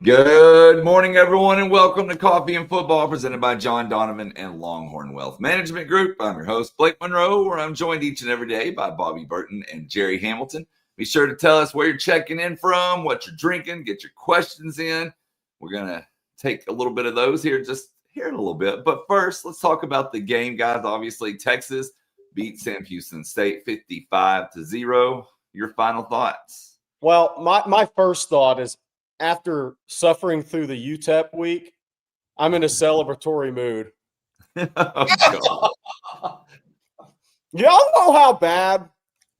Good morning, everyone, and welcome to Coffee and Football, presented by John Donovan and Longhorn Wealth Management Group. I'm your host, Blake Monroe, where I'm joined each and every day by Bobby Burton and Jerry Hamilton. Be sure to tell us where you're checking in from, what you're drinking, get your questions in. We're going to take a little bit of those here in a little bit. But first, let's talk about the game, guys. Obviously, Texas beat Sam Houston State 55-0. Your final thoughts? Well, my first thought is, after suffering through the UTEP week, I'm in a celebratory mood. Oh, Y'all know how bad,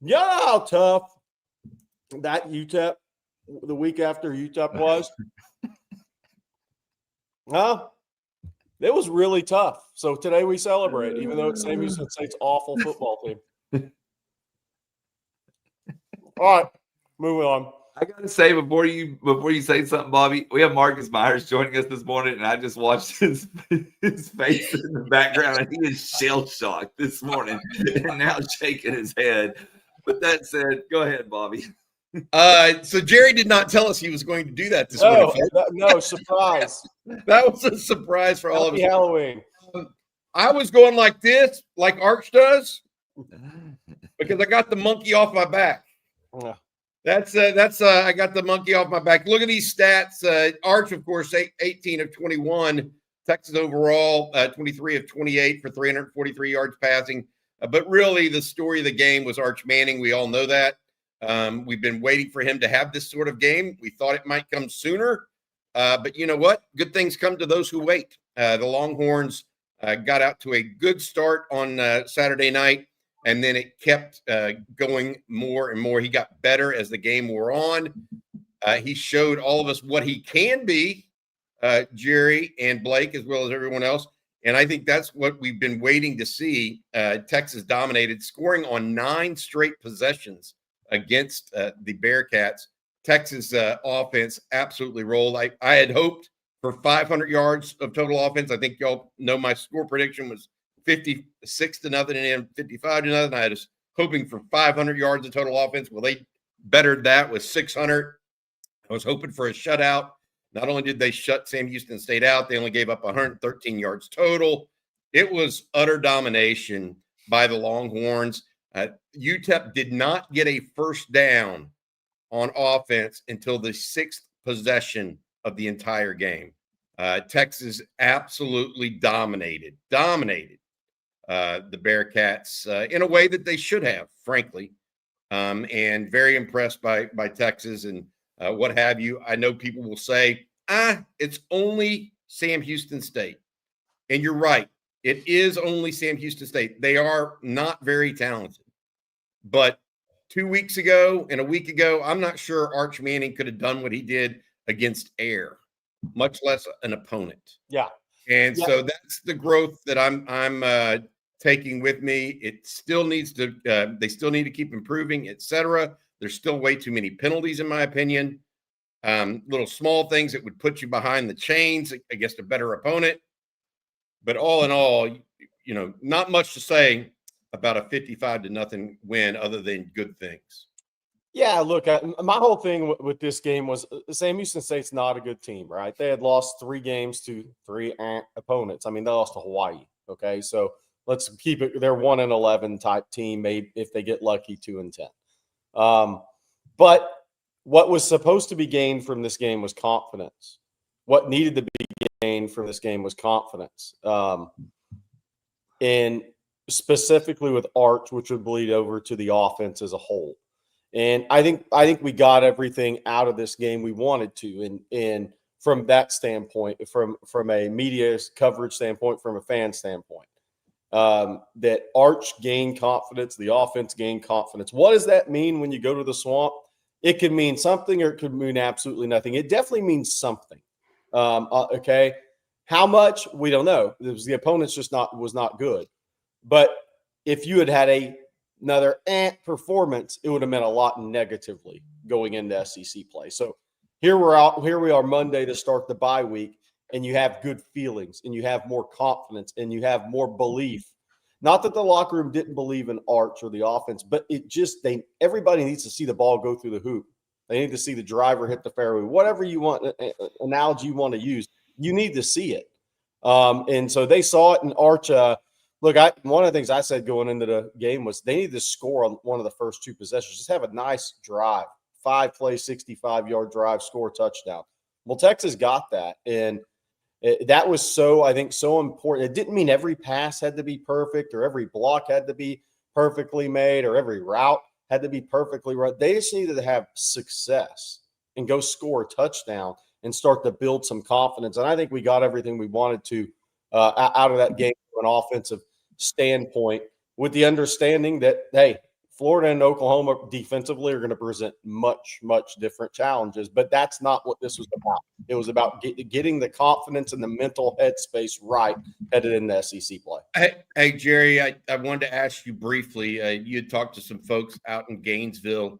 y'all know how tough that UTEP, the week after UTEP was? Huh? It was really tough. So today we celebrate, even though it's Sam Houston State's awful football team. All right, moving on. I gotta say, before you say something, Bobby, we have Marcus Myers joining us this morning, and I just watched his face in the background, and he is shell shocked this morning, and now shaking his head. But that said, go ahead, Bobby. So Jerry did not tell us he was going to do that this morning. No, surprise. That was a surprise for all of us. Happy Halloween. I was going like this, like Arch does, because I got the monkey off my back. Yeah. That's I got the monkey off my back. Look at these stats. Arch, of course, 18 of 21. Texas overall, 23 of 28 for 343 yards passing. But really, the story of the game was Arch Manning. We all know that. We've been waiting for him to have this sort of game. We thought it might come sooner. But you know what? Good things come to those who wait. The Longhorns got out to a good start on Saturday night. And then it kept going more and more. He got better as the game wore on. He showed all of us what he can be, Jerry and Blake, as well as everyone else. And I think that's what we've been waiting to see. Texas dominated, scoring on 9 straight possessions against the Bearcats. Texas offense absolutely rolled. I had hoped for 500 yards of total offense. I think y'all know my score prediction was 56-0 and then 55-0. I was hoping for 500 yards of total offense. Well, they bettered that with 600. I was hoping for a shutout. Not only did they shut Sam Houston State out, they only gave up 113 yards total. It was utter domination by the Longhorns. UTEP did not get a first down on offense until the 6th possession of the entire game. Texas absolutely dominated the Bearcats in a way that they should have, frankly, and very impressed by Texas and what have you. I know people will say, it's only Sam Houston State. And you're right. It is only Sam Houston State. They are not very talented. But 2 weeks ago and a week ago, I'm not sure Arch Manning could have done what he did against Air, much less an opponent. Yeah. And so that's the growth that I'm taking with me. It still needs to, they still need to keep improving, etc. There's still way too many penalties, in my opinion. Little small things that would put you behind the chains against a better opponent. But all in all, not much to say about a 55-0 win other than good things. Yeah, look, my whole thing with this game was Sam Houston State's not a good team, right? They had lost 3 games to 3 opponents. I mean, they lost to Hawaii, okay? So let's keep it – they're 1-11 type team, maybe if they get lucky, 2-10. But what was supposed to be gained from this game was confidence. What needed to be gained from this game was confidence. And specifically with Arch, which would bleed over to the offense as a whole. And I think we got everything out of this game we wanted to. And from that standpoint, from a media coverage standpoint, from a fan standpoint, that Arch gained confidence, the offense gained confidence. What does that mean when you go to the Swamp? It could mean something or it could mean absolutely nothing. It definitely means something. Okay. How much? We don't know. It was the opponent's was not good. But if you had another performance, it would have meant a lot negatively going into SEC play. So here we are Monday to start the bye week, and you have good feelings, and you have more confidence, and you have more belief. Not that the locker room didn't believe in Arch or the offense, but everybody needs to see the ball go through the hoop They need to see the driver hit the fairway. Whatever you want, analogy you want to use, you need to see it. And so they saw it. And Arch, look, one of the things I said going into the game was they need to score on one of the first 2 possessions. Just have a nice drive, 5-play, 65-yard drive, score a touchdown. Well, Texas got that, and that was I think, so important. It didn't mean every pass had to be perfect or every block had to be perfectly made or every route had to be perfectly right. They just needed to have success and go score a touchdown and start to build some confidence. And I think we got everything we wanted to out of that game from an offensive standpoint, with the understanding that, hey, Florida and Oklahoma defensively are going to present much, much different challenges. But that's not what this was about. It was about getting the confidence and the mental headspace right headed into SEC play. Hey, Jerry, I wanted to ask you briefly. You had talked to some folks out in Gainesville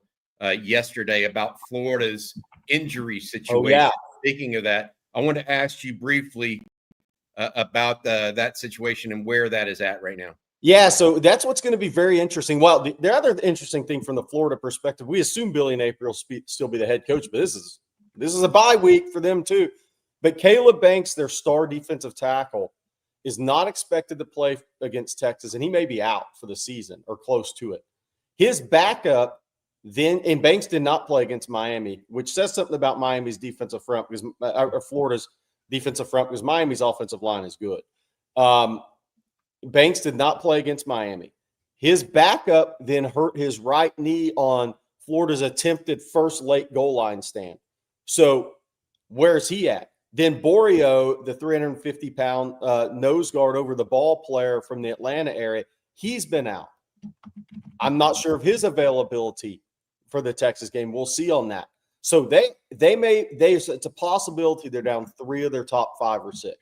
yesterday about Florida's injury situation. Oh, yeah. Speaking of that, I want to ask you briefly about that situation and where that is at right now. Yeah, so that's what's going to be very interesting. Well, the other interesting thing from the Florida perspective, we assume Billy Napier will still be the head coach, but this is a bye week for them too. But Caleb Banks, their star defensive tackle, is not expected to play against Texas, and he may be out for the season or close to it. His backup and Banks did not play against Miami, which says something about Miami's defensive front or Florida's defensive front, because Miami's offensive line is good. Banks did not play against Miami. His backup then hurt his right knee on Florida's attempted first late goal line stand. So where's he at? Then Borio, the 350-pound nose guard over the ball player from the Atlanta area, he's been out. I'm not sure of his availability for the Texas game. We'll see on that. So it's a possibility they're down 3 of their top 5 or 6.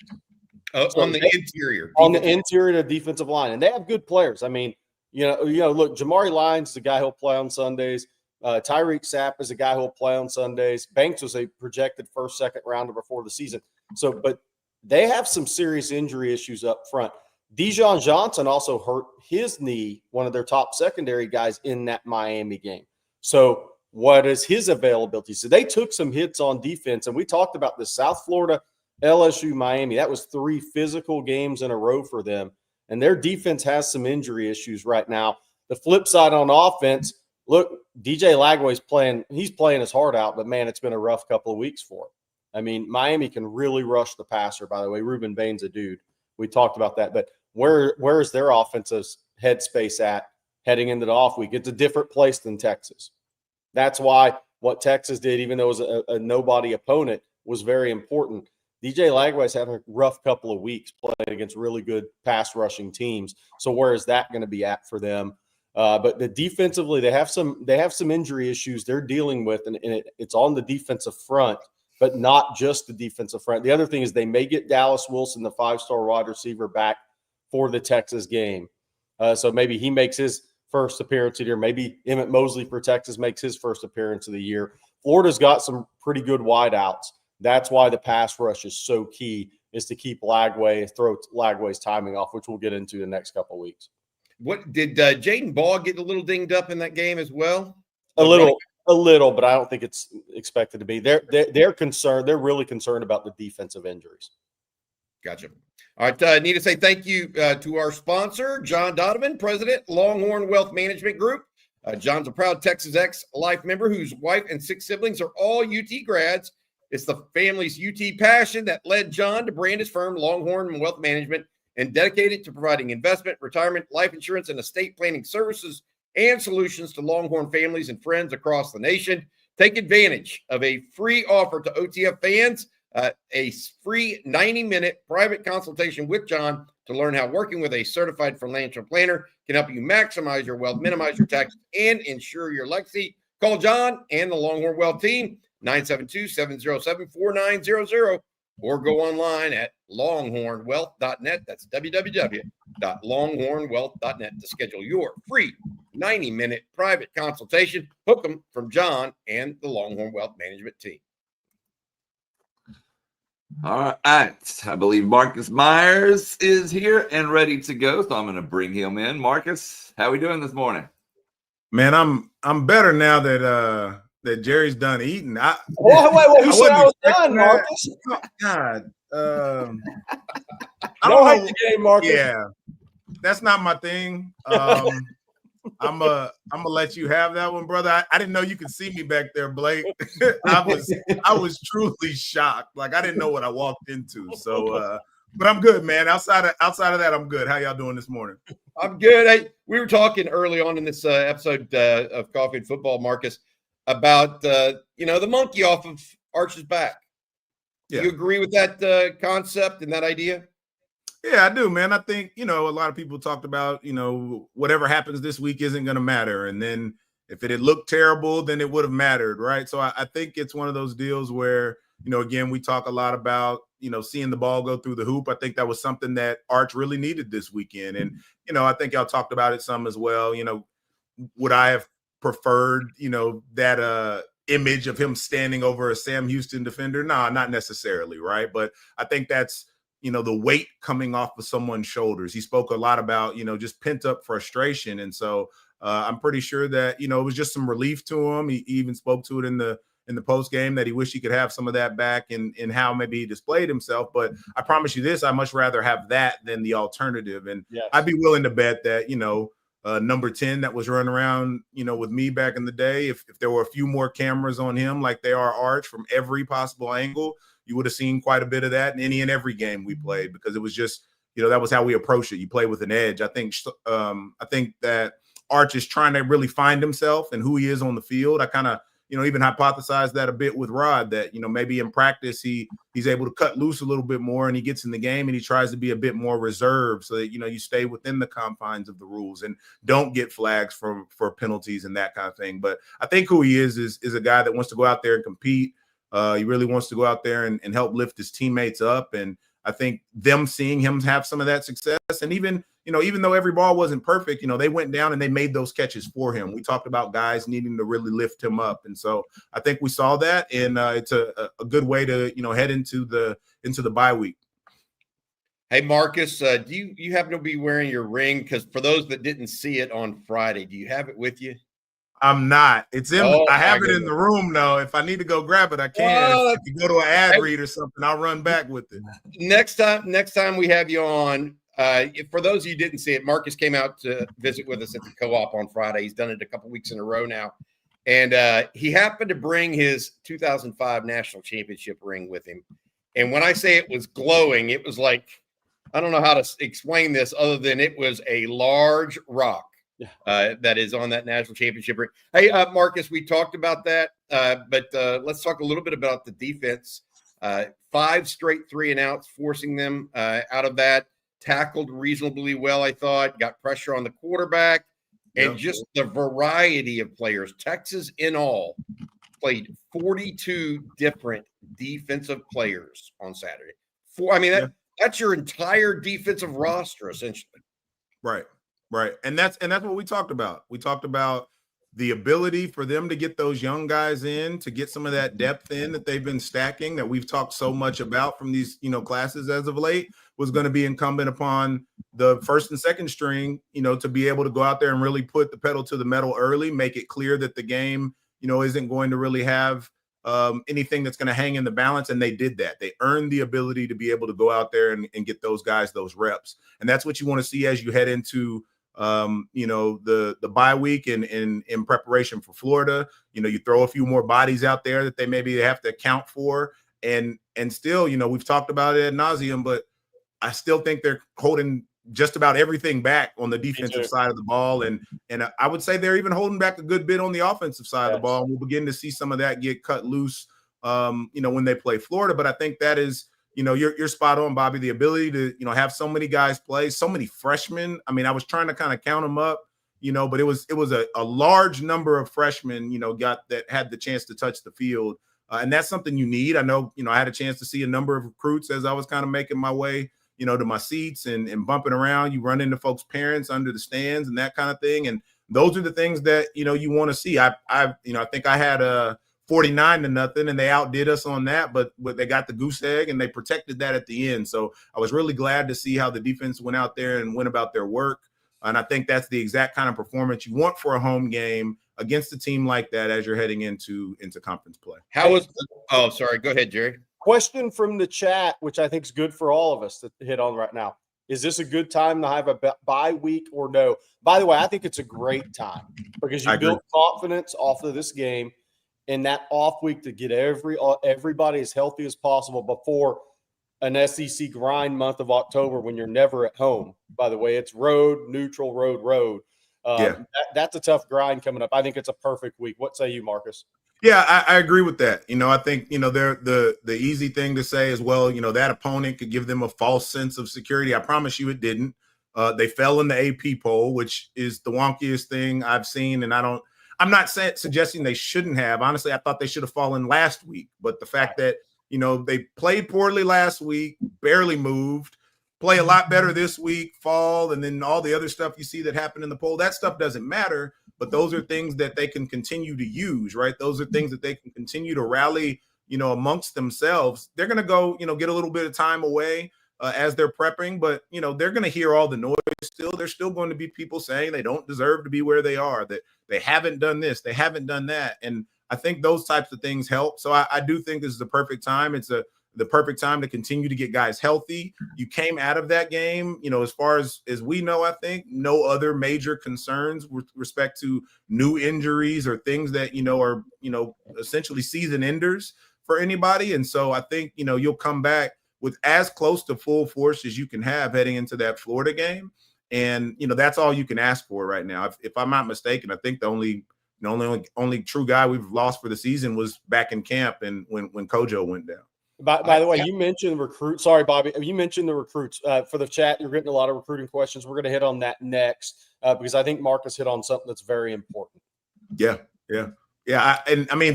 On the interior. On the interior of the defensive line. And they have good players. I mean, look, Jamari Lyons is the guy who'll play on Sundays. Tyreek Sapp is a guy who'll play on Sundays. Banks was a projected first, second rounder before the season. So, but they have some serious injury issues up front. Dijon Johnson also hurt his knee, one of their top secondary guys in that Miami game. So what is his availability? So they took some hits on defense, and we talked about the South Florida, LSU, Miami. That was 3 physical games in a row for them, and their defense has some injury issues right now. The flip side on offense, look, DJ Lagway's playing his heart out, but, man, it's been a rough couple of weeks for him. I mean, Miami can really rush the passer, by the way. Ruben Bain's a dude. We talked about that. But where is their offensive headspace at heading into the off week? It's a different place than Texas. That's why what Texas did, even though it was a nobody opponent, was very important. DJ Lagway's having a rough couple of weeks playing against really good pass rushing teams. So where is that going to be at for them? But defensively, they have some injury issues they're dealing with, and it's on the defensive front, but not just the defensive front. The other thing is they may get Dallas Wilson, the 5-star wide receiver, back for the Texas game. So maybe he makes his first appearance of the year. Maybe Emmett Mosley for Texas makes his first appearance of the year. Florida's got some pretty good wideouts. That's why the pass rush is so key, is to keep throw Lagway's timing off, which we'll get into the next couple of weeks. What did Jaden Ball get a little dinged up in that game as well? A little, but I don't think it's expected to be. They're concerned. They're really concerned about the defensive injuries. Gotcha. All right, I need to say thank you to our sponsor, John Donovan, President, Longhorn Wealth Management Group. John's a proud Texas X Life member whose wife and 6 siblings are all UT grads. It's the family's UT passion that led John to brand his firm, Longhorn Wealth Management, and dedicated to providing investment, retirement, life insurance, and estate planning services and solutions to Longhorn families and friends across the nation. Take advantage of a free offer to OTF fans, a free 90-minute private consultation with John to learn how working with a certified financial planner can help you maximize your wealth, minimize your taxes, and ensure your legacy. Call John and the Longhorn Wealth team, 972-707-4900, or go online at longhornwealth.net. That's www.longhornwealth.net to schedule your free 90-minute private consultation. Hook them from John and the Longhorn Wealth Management team. All right. I believe Marcus Myers is here and ready to go, so I'm going to bring him in. Marcus, how are we doing this morning? Man, I'm better now that that Jerry's done eating. Wait, who said I was done, expecting that. Marcus? Oh, God. I No don't hype know. the game, Marcus. Yeah, that's not my thing. I'm gonna let you have that one, brother. I didn't know you could see me back there, Blake. I was truly shocked. Like I didn't know what I walked into. So, but I'm good, man. Outside of that, I'm good. How y'all doing this morning? I'm good. Hey, we were talking early on in this episode of Coffee and Football, Marcus, about the monkey off of Arch's back. Yeah. Do you agree with that concept and that idea? Yeah, I do, man. I think, a lot of people talked about, whatever happens this week isn't going to matter. And then if it had looked terrible, then it would have mattered, right? So I think it's one of those deals where, again, we talk a lot about, seeing the ball go through the hoop. I think that was something that Arch really needed this weekend. And, I think y'all talked about it some as well. Would I have preferred, that image of him standing over a Sam Houston defender? No, not necessarily, right? But I think that's, the weight coming off of someone's shoulders. He spoke a lot about, just pent up frustration. And so I'm pretty sure that, it was just some relief to him. He even spoke to it in the post game that he wished he could have some of that back in how maybe he displayed himself. But I promise you this, I much rather have that than the alternative. And yes. I'd be willing to bet that, number 10 that was running around, with me back in the day, if there were a few more cameras on him like they are Arch from every possible angle, you would have seen quite a bit of that in any and every game we played, because it was just, that was how we approached it. You play with an edge. I think that Arch is trying to really find himself and who he is on the field. I kind of, even hypothesized that a bit with Rod, that, maybe in practice he's able to cut loose a little bit more, and he gets in the game and he tries to be a bit more reserved so that, you stay within the confines of the rules and don't get flags for penalties and that kind of thing. But I think who he is a guy that wants to go out there and compete. He really wants to go out there and help lift his teammates up. And I think them seeing him have some of that success, and even though every ball wasn't perfect, they went down and they made those catches for him. We talked about guys needing to really lift him up. And so I think we saw that, and it's a good way to, head into the bye week. Hey, Marcus, do you happen to be wearing your ring? Because for those that didn't see it on Friday, do you have it with you? I'm not. It's in. I have it in the room though. If I need to go grab it, I can. If you go to an ad read or something, I'll run back with it. Next time we have you on, for those of you who didn't see it, Marcus came out to visit with us at the Co-op on Friday. He's done it a couple weeks in a row now, and he happened to bring his 2005 national championship ring with him. And when I say it was glowing, it was like, I don't know how to explain this other than it was a large rock. That is on that national championship ring. Hey, Marcus, we talked about that, but let's talk a little bit about the defense. 5 straight 3-and-outs, forcing them out of that. Tackled reasonably well, I thought. Got pressure on the quarterback, and just the variety of players. Texas, in all, played 42 different defensive players on Saturday. That's your entire defensive roster, essentially. Right. Right. And that's what we talked about. We talked about the ability for them to get those young guys in, to get some of that depth in that they've been stacking, that we've talked so much about from these, classes as of late, was going to be incumbent upon the first and second string, to be able to go out there and really put the pedal to the metal early, make it clear that the game, isn't going to really have anything that's going to hang in the balance. And they did that. They earned the ability to be able to go out there and get those guys those reps. And that's what you want to see as you head into the bye week and in preparation for Florida. You throw a few more bodies out there that they have to account for, and still, we've talked about it ad nauseum, but I still think they're holding just about everything back on the defensive side of the ball, and I would say they're even holding back a good bit on the offensive side of the ball. And we'll begin to see some of that get cut loose when they play Florida. But I think that is, you're spot on, Bobby. The ability to, have so many guys play, so many freshmen. I mean, I was trying to kind of count them up, but it was a large number of freshmen, that had the chance to touch the field. And that's something you need. I know, I had a chance to see a number of recruits as I was kind of making my way, to my seats and bumping around. You run into folks' parents under the stands and that kind of thing. And those are the things that, you want to see. I think I had a 49-0, and they outdid us on that, but they got the goose egg and they protected that at the end. So I was really glad to see how the defense went out there and went about their work. And I think that's the exact kind of performance you want for a home game. against a team like that as you're heading into conference play. How was? Oh, sorry. Go ahead, Jerry. Question from the chat, which I think is good for all of us to hit on right now. Is this a good time to have a bye week or no? By the way, I think it's a great time because you build confidence off of this game and that off week to get everybody as healthy as possible before an SEC grind month of October when you're never at home. By the way, it's road, neutral, road. That's a tough grind coming up. I think it's a perfect week. What say you, Marcus? Yeah, I agree with that. I think, the easy thing to say is, well, that opponent could give them a false sense of security. I promise you it didn't. They fell in the AP poll, which is the wonkiest thing I've seen. And I'm not suggesting they shouldn't have. Honestly, I thought they should have fallen last week. But the fact that, they played poorly last week, barely moved, play a lot better this week, fall, and then all the other stuff you see that happened in the poll, that stuff doesn't matter. But those are things that they can continue to use, right? Those are things that they can continue to rally, amongst themselves. They're going to go, get a little bit of time away as they're prepping, but, they're going to hear all the noise still. There's still going to be people saying they don't deserve to be where they are, that they haven't done this, they haven't done that. And I think those types of things help. So I do think this is the perfect time. It's the perfect time to continue to get guys healthy. You came out of that game, as far as we know, I think no other major concerns with respect to new injuries or things that, are, essentially season enders for anybody. And so I think, you'll come back with as close to full force as you can have heading into that Florida game. And, that's all you can ask for right now. If I'm not mistaken, I think the only true guy we've lost for the season was back in camp and when Kojo went down. By the way, you mentioned recruits. Sorry, Bobby. You mentioned the recruits. For the chat, you're getting a lot of recruiting questions. We're going to hit on that next because I think Marcus hit on something that's very important. Yeah.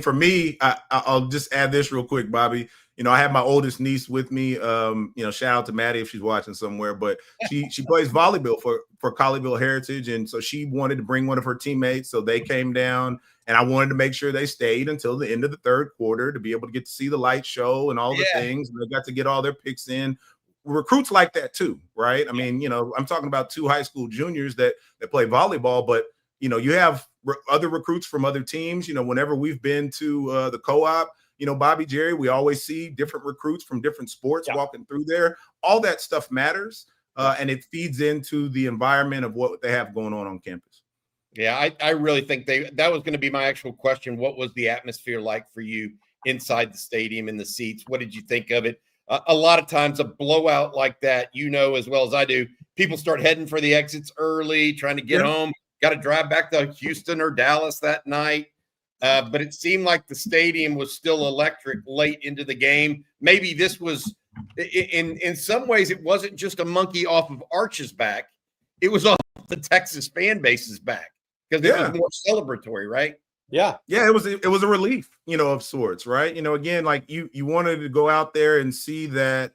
For me, I'll just add this real quick, Bobby. I have my oldest niece with me. Shout out to Maddie if she's watching somewhere, but she plays volleyball for Colleyville Heritage. And so she wanted to bring one of her teammates. So they came down and I wanted to make sure they stayed until the end of the third quarter to be able to get to see the light show and all the things. And they got to get all their picks in. Recruits like that too, right? I mean, I'm talking about 2 high school juniors that play volleyball, but you have other recruits from other teams. Whenever we've been to the co-op, Bobby, Jerry, we always see different recruits from different sports walking through there. All that stuff matters, and it feeds into the environment of what they have going on campus. Yeah, I really think that was going to be my actual question. What was the atmosphere like for you inside the stadium in the seats? What did you think of it? A lot of times a blowout like that, as well as I do, people start heading for the exits early, trying to get home, got to drive back to Houston or Dallas that night. But it seemed like the stadium was still electric late into the game. Maybe this was, in some ways, it wasn't just a monkey off of Arch's back. It was off the Texas fan base's back because it was more celebratory, right? Yeah, it was a relief, of sorts, right? Again, like you wanted to go out there and see that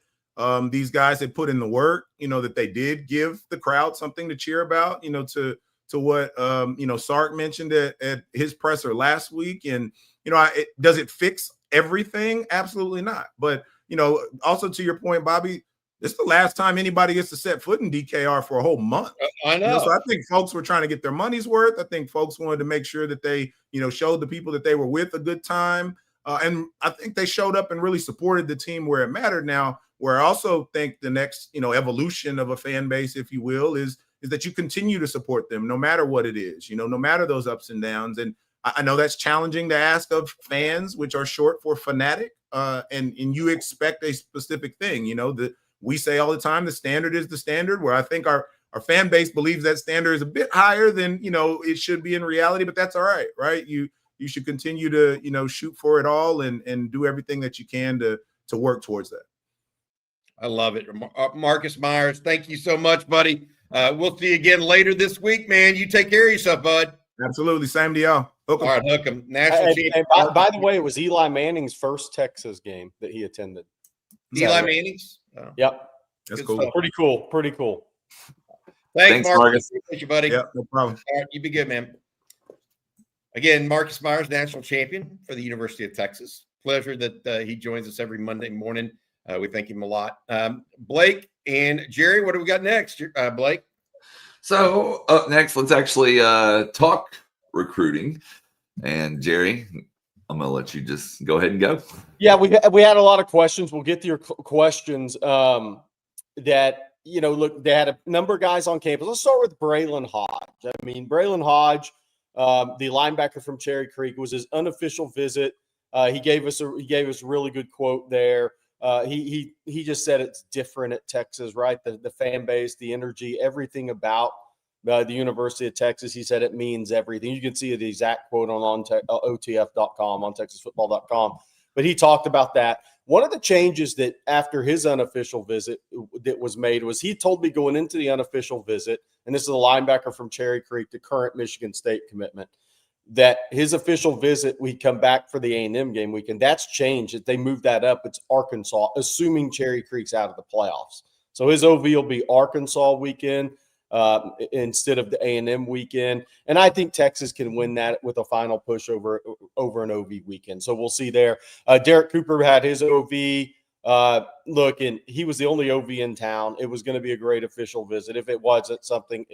these guys had put in the work, that they did give the crowd something to cheer about, to what Sark mentioned at his presser last week. And does it fix everything? Absolutely not. But also to your point, Bobby, it's the last time anybody gets to set foot in DKR for a whole month. I know. So I think folks were trying to get their money's worth. I think folks wanted to make sure that they showed the people that they were with a good time. And I think they showed up and really supported the team where it mattered. Now, where I also think the next evolution of a fan base, if you will, is that you continue to support them no matter what it is, no matter those ups and downs. And I know that's challenging to ask of fans, which are short for fanatic, and you expect a specific thing, that we say all the time, the standard is the standard, where I think our fan base believes that standard is a bit higher than, it should be in reality, but that's all right, right? You should continue to, shoot for it all and do everything that you can to work towards that. I love it. Marcus Myers, thank you so much, buddy. We'll see you again later this week, man. You take care of yourself, bud. Absolutely. Same to y'all. All right, hook 'em. National champion. By the way, it was Eli Manning's first Texas game that he attended. Eli Manning's? Oh. Yep. That's Good cool. stuff. Pretty cool. Thanks Marcus. Thank you, buddy. Yeah, no problem. All right, you be good, man. Again, Marcus Myers, national champion for the University of Texas. Pleasure that he joins us every Monday morning. We thank him a lot. Blake and Jerry, what do we got next, Blake? So up next, let's actually talk recruiting. And Jerry, I'm going to let you just go ahead and go. Yeah, we had a lot of questions. We'll get to your questions. That, look, they had a number of guys on campus. Let's start with Braylon Hodge. I mean, Braylon Hodge, the linebacker from Cherry Creek, was his unofficial visit. He gave us a really good quote there. He just said it's different at Texas, right? The fan base, the energy, everything about the University of Texas. He said it means everything. You can see the exact quote on OTF.com, on TexasFootball.com. But he talked about that. One of the changes that after his unofficial visit that was made was he told me going into the unofficial visit, and this is a linebacker from Cherry Creek, the current Michigan State commitment, that his official visit, we come back for the A&M game weekend. That's changed. They moved that up. It's Arkansas, assuming Cherry Creek's out of the playoffs. So his OV will be Arkansas weekend instead of the A&M weekend. And I think Texas can win that with a final push over an OV weekend. So we'll see there. Derek Cooper had his OV. Look, and he was the only OV in town. It was going to be a great official visit. If it wasn't something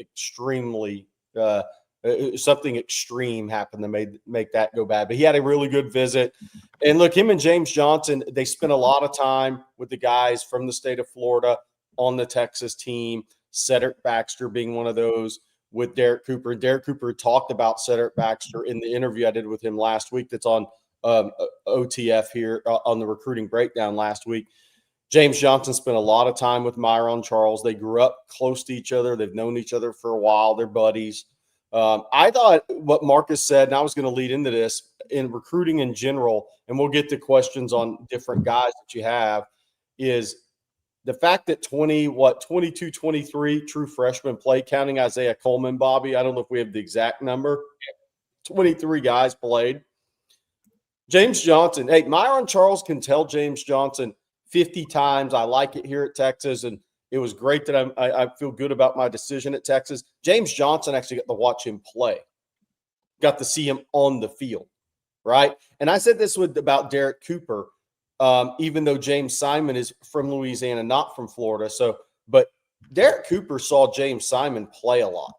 something extreme happened to make that go bad. But he had a really good visit. And look, him and James Johnson, they spent a lot of time with the guys from the state of Florida on the Texas team. Cedric Baxter being one of those with Derek Cooper. Derek Cooper talked about Cedric Baxter in the interview I did with him last week that's on OTF here on the recruiting breakdown last week. James Johnson spent a lot of time with Myron Charles. They grew up close to each other. They've known each other for a while. They're buddies. I thought what Marcus said, and I was going to lead into this, in recruiting in general, and we'll get to questions on different guys that you have, is the fact that 22, 23 true freshmen play, counting Isaiah Coleman, Bobby. I don't know if we have the exact number. 23 guys played. James Johnson. Hey, Myron Charles can tell James Johnson 50 times, I like it here at Texas, and it was great that I feel good about my decision at Texas. James Johnson actually got to watch him play, got to see him on the field, right? And I said this about Derek Cooper. Even though James Simon is from Louisiana, not from Florida. But Derek Cooper saw James Simon play a lot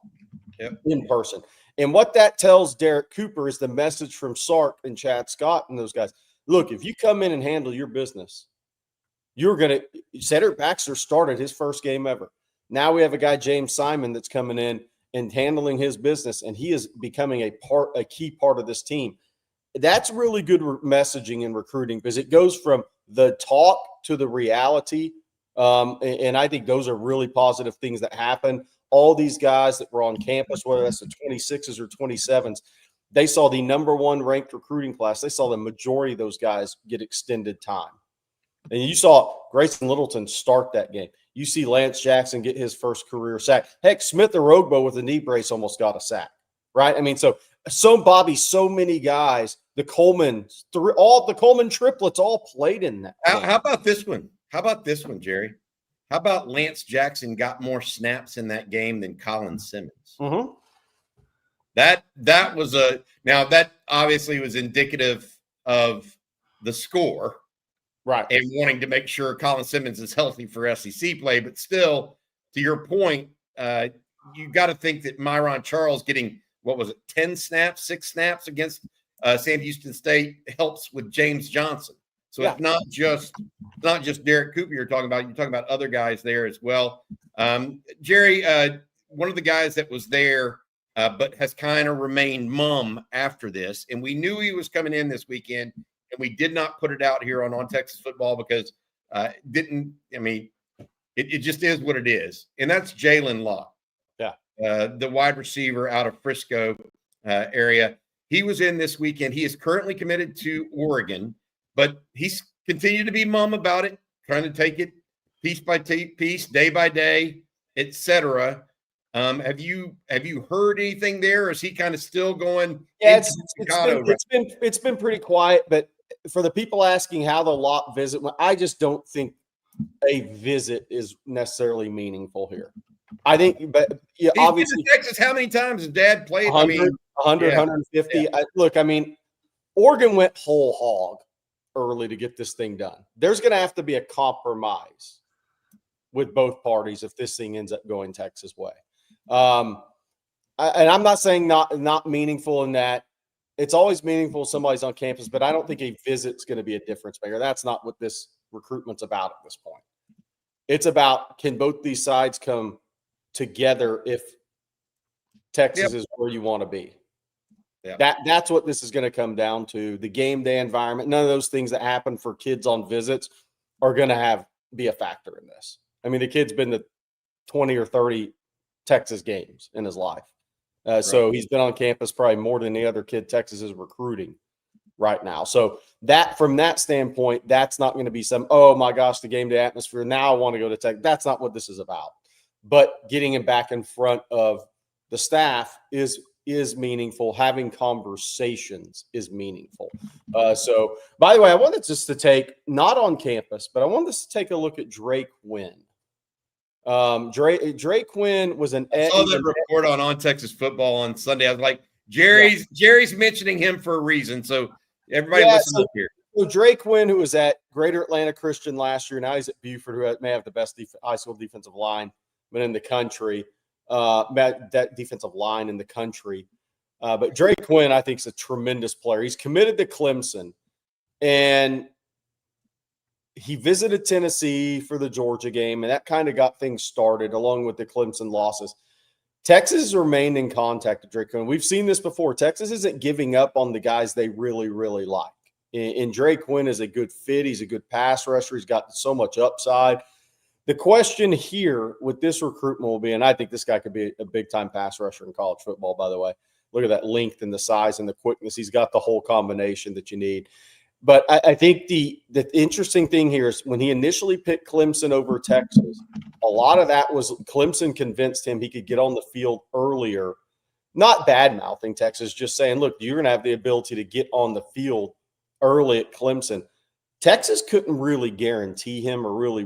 in person. And what that tells Derek Cooper is the message from Sark and Chad Scott and those guys. Look, if you come in and handle your business, you're going to – Cedric Baxter started his first game ever. Now we have a guy, James Simon, that's coming in and handling his business, and he is becoming a key part of this team. That's really good messaging in recruiting because it goes from the talk to the reality. And I think those are really positive things that happen. All these guys that were on campus, whether that's the 26s or 27s, they saw the number one ranked recruiting class. They saw the majority of those guys get extended time. And you saw Grayson Littleton start that game. You see Lance Jackson get his first career sack. Heck, Smith Orogbo with a knee brace almost got a sack, right? I mean, so Bobby, so many guys, the Coleman triplets all played in that. How about this one? Jerry? How about Lance Jackson got more snaps in that game than Colin Simmons? Mm-hmm. That was now that obviously was indicative of the score, right? And wanting to make sure Colin Simmons is healthy for SEC play, but still, to your point, you got to think that Myron Charles getting, what was it, 6 snaps against Sam Houston State helps with James Johnson. So It's not just Derek Cooper you're talking about other guys there as well. Jerry, one of the guys that was there but has kind of remained mum after this, and we knew he was coming in this weekend, and we did not put it out here on Texas Football because it just is what it is, and that's Jalen Locke. The wide receiver out of Frisco area. He was in this weekend. He is currently committed to Oregon, but he's continued to be mum about it, trying to take it piece by piece, day by day, etc. Have you heard anything there, or is he kind of still going? Yeah, it's been pretty quiet. But for the people asking how the Locke visit, I just don't think a visit is necessarily meaningful here. I think, but yeah, he's obviously, been to Texas. How many times has Dad played? 100, 150. Yeah. Oregon went whole hog early to get this thing done. There's going to have to be a compromise with both parties if this thing ends up going Texas way. and I'm not saying not meaningful in that. It's always meaningful if somebody's on campus, but I don't think a visit's going to be a difference maker. That's not what this recruitment's about at this point. It's about, can both these sides come together if Texas is where you want to be. Yeah. That's what this is going to come down to. The game day environment, none of those things that happen for kids on visits are going to be a factor in this. I mean, the kid's been to 20 or 30 Texas games in his life. So he's been on campus probably more than any other kid Texas is recruiting right now. So that, from that standpoint, that's not going to be some, oh my gosh, the game day atmosphere, now I want to go to Tech. That's not what this is about. But getting him back in front of the staff is meaningful. Having conversations is meaningful. So, by the way, I wanted just to take, not on campus, but I wanted us to take a look at Drake Quinn. Drake Quinn was an. I saw that report on Texas Football on Sunday. I was like, Jerry's mentioning him for a reason. So everybody listen up here. So Drake Quinn, who was at Greater Atlanta Christian last year, now he's at Buford, who may have the best high school defensive line in the country. That defensive line in the country. But Drake Quinn, I think, is a tremendous player. He's committed to Clemson, and he visited Tennessee for the Georgia game, and that kind of got things started along with the Clemson losses. Texas has remained in contact with Drake Quinn. We've seen this before. Texas isn't giving up on the guys they really, really like. And Drake Quinn is a good fit. He's a good pass rusher. He's got so much upside. The question here with this recruitment will be, and I think this guy could be a big-time pass rusher in college football, by the way. Look at that length and the size and the quickness. He's got the whole combination that you need. But I think the interesting thing here is when he initially picked Clemson over Texas, a lot of that was Clemson convinced him he could get on the field earlier. Not bad-mouthing Texas, just saying, look, you're going to have the ability to get on the field early at Clemson. Texas couldn't really guarantee him or really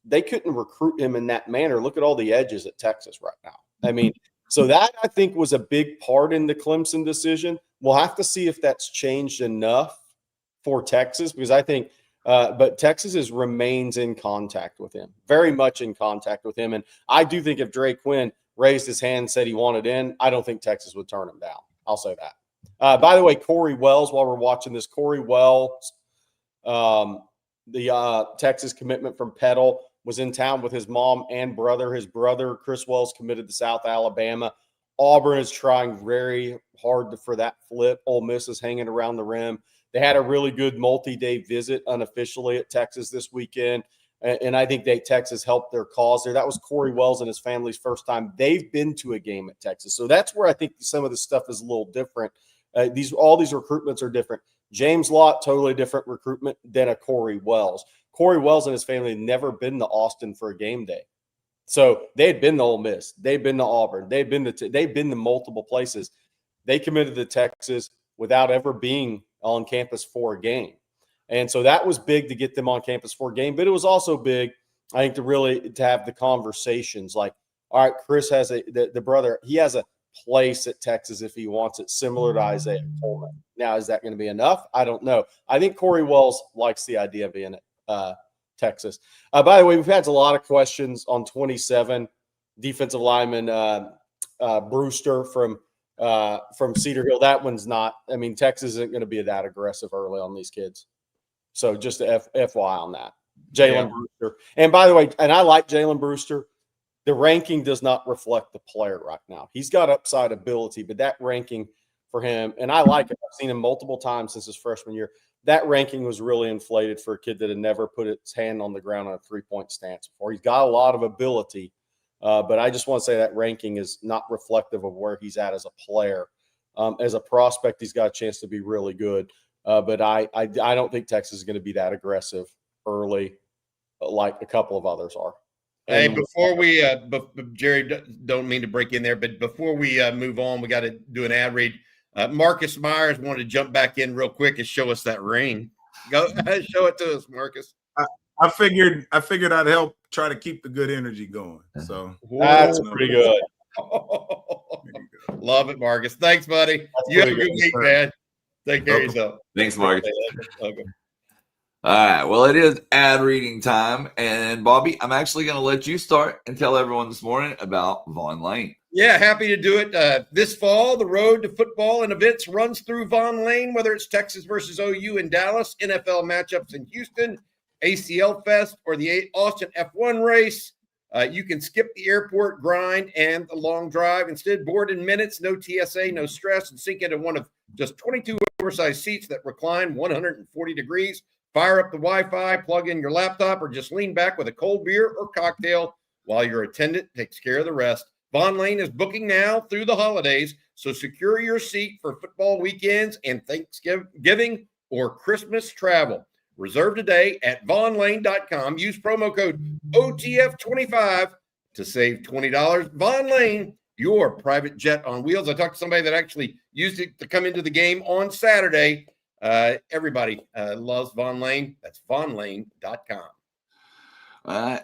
they couldn't recruit him in that manner. Look at all the edges at Texas right now. I mean, so that I think was a big part in the Clemson decision. We'll have to see if that's changed enough for Texas, because I think but Texas remains in contact with him, very much in contact with him. And I do think if Drake Quinn raised his hand and said he wanted in, I don't think Texas would turn him down. I'll say that. By the way, Corey Wells, while we're watching this, Corey Wells, the Texas commitment from Petal, was in town with his mom and brother. His brother, Chris Wells, committed to South Alabama. Auburn is trying very hard for that flip. Ole Miss is hanging around the rim. They had a really good multi-day visit unofficially at Texas this weekend, and I think Texas helped their cause there. That was Corey Wells and his family's first time they've been to a game at Texas. So that's where I think some of the stuff is a little different. All these recruitments are different. James Lott, totally different recruitment than a Corey Wells. Corey Wells and his family had never been to Austin for a game day. So they had been to Ole Miss. They've been to Auburn. They've been to multiple places. They committed to Texas without ever being on campus for a game. And so that was big to get them on campus for a game. But it was also big, I think, to have the conversations like, all right, Chris has the brother, he has a place at Texas if he wants it, similar to Isaiah Coleman. Now, is that going to be enough? I don't know. I think Corey Wells likes the idea of being at Texas. By the way, we've had a lot of questions on 27 defensive lineman Brewster from Cedar Hill. That one's not. I mean, Texas isn't going to be that aggressive early on these kids. So just a FYI on that. Jalen Brewster. And by the way, and I like Jalen Brewster. The ranking does not reflect the player right now. He's got upside ability, but that ranking for him, and I like it. I've seen him multiple times since his freshman year. That ranking was really inflated for a kid that had never put his hand on the ground on a three-point stance before. He's got a lot of ability, but I just want to say that ranking is not reflective of where he's at as a player. As a prospect, he's got a chance to be really good, but I don't think Texas is going to be that aggressive early like a couple of others are. Hey, before we, Jerry, don't mean to break in there, but before we move on, we got to do an ad read. Marcus Myers wanted to jump back in real quick and show us that ring. Go show it to us, Marcus. I figured I'd help try to keep the good energy going. So that's pretty good. Love it, Marcus. Thanks, buddy. You have a good week, man. Take care of yourself. Thanks, Marcus. Okay. All right. Well, it is ad reading time. And Bobby, I'm actually going to let you start and tell everyone this morning about Vaughn Lane. Yeah, happy to do it. This fall, the road to football and events runs through Von Lane, whether it's Texas versus OU in Dallas, NFL matchups in Houston, ACL Fest, or the Austin F1 race. You can skip the airport grind and the long drive. Instead, board in minutes, no TSA, no stress, and sink into one of just 22 oversized seats that recline 140 degrees. Fire up the Wi-Fi, plug in your laptop, or just lean back with a cold beer or cocktail while your attendant takes care of the rest. Von Lane is booking now through the holidays, so secure your seat for football weekends and Thanksgiving or Christmas travel. Reserve today at vonlane.com. Use promo code OTF25 to save $20. Von Lane, your private jet on wheels. I talked to somebody that actually used it to come into the game on Saturday. Everybody loves Von Lane. That's vonlane.com.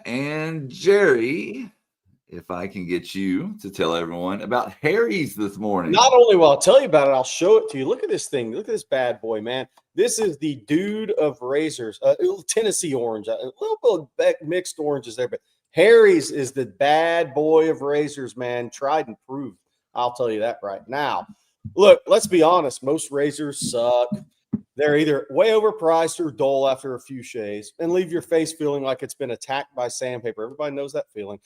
And Jerry, if I can get you to tell everyone about Harry's this morning. Not only will I tell you about it, I'll show it to you. Look at this thing. Look at this bad boy, man. This is the dude of razors, Tennessee orange, a little bit of mixed oranges there, but Harry's is the bad boy of razors, man. Tried and proved. I'll tell you that right now. Look, let's be honest. Most razors suck. They're either way overpriced or dull after a few shaves and leave your face feeling like it's been attacked by sandpaper. Everybody knows that feeling.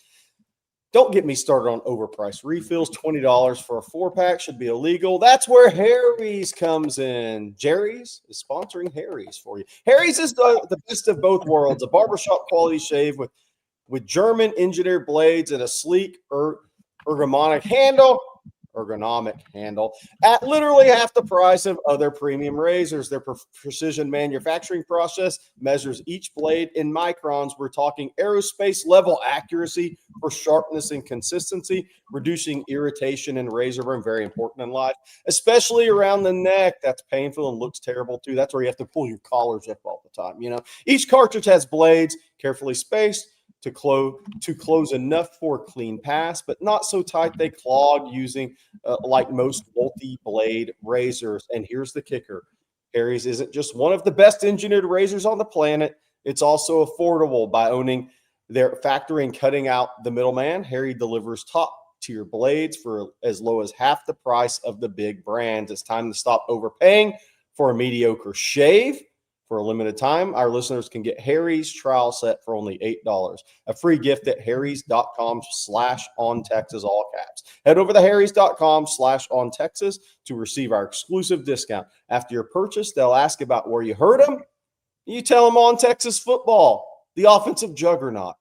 Don't get me started on overpriced refills. $20 for a 4-pack should be illegal. That's where Harry's comes in. Jerry's is sponsoring Harry's for you. Harry's is the best of both worlds. A barbershop quality shave with German engineered blades and a sleek ergonomic handle at literally half the price of other premium razors. Their precision manufacturing process measures each blade in microns. We're talking aerospace level accuracy for sharpness and consistency, reducing irritation and razor burn, very important in life, especially around the neck. That's painful and looks terrible too. That's where you have to pull your collars up all the time. You know, each cartridge has blades carefully spaced to close enough for a clean pass, but not so tight they clog, using like most multi-blade razors. And here's the kicker. Harry's isn't just one of the best engineered razors on the planet. It's also affordable. By owning their factory and cutting out the middleman, Harry delivers top-tier blades for as low as half the price of the big brands. It's time to stop overpaying for a mediocre shave. For a limited time, our listeners can get Harry's trial set for only $8. A free gift at harrys.com/ontexas, all caps. Head over to harrys.com/ontexas to receive our exclusive discount. After your purchase, they'll ask about where you heard them. You tell them On Texas Football, the offensive juggernaut.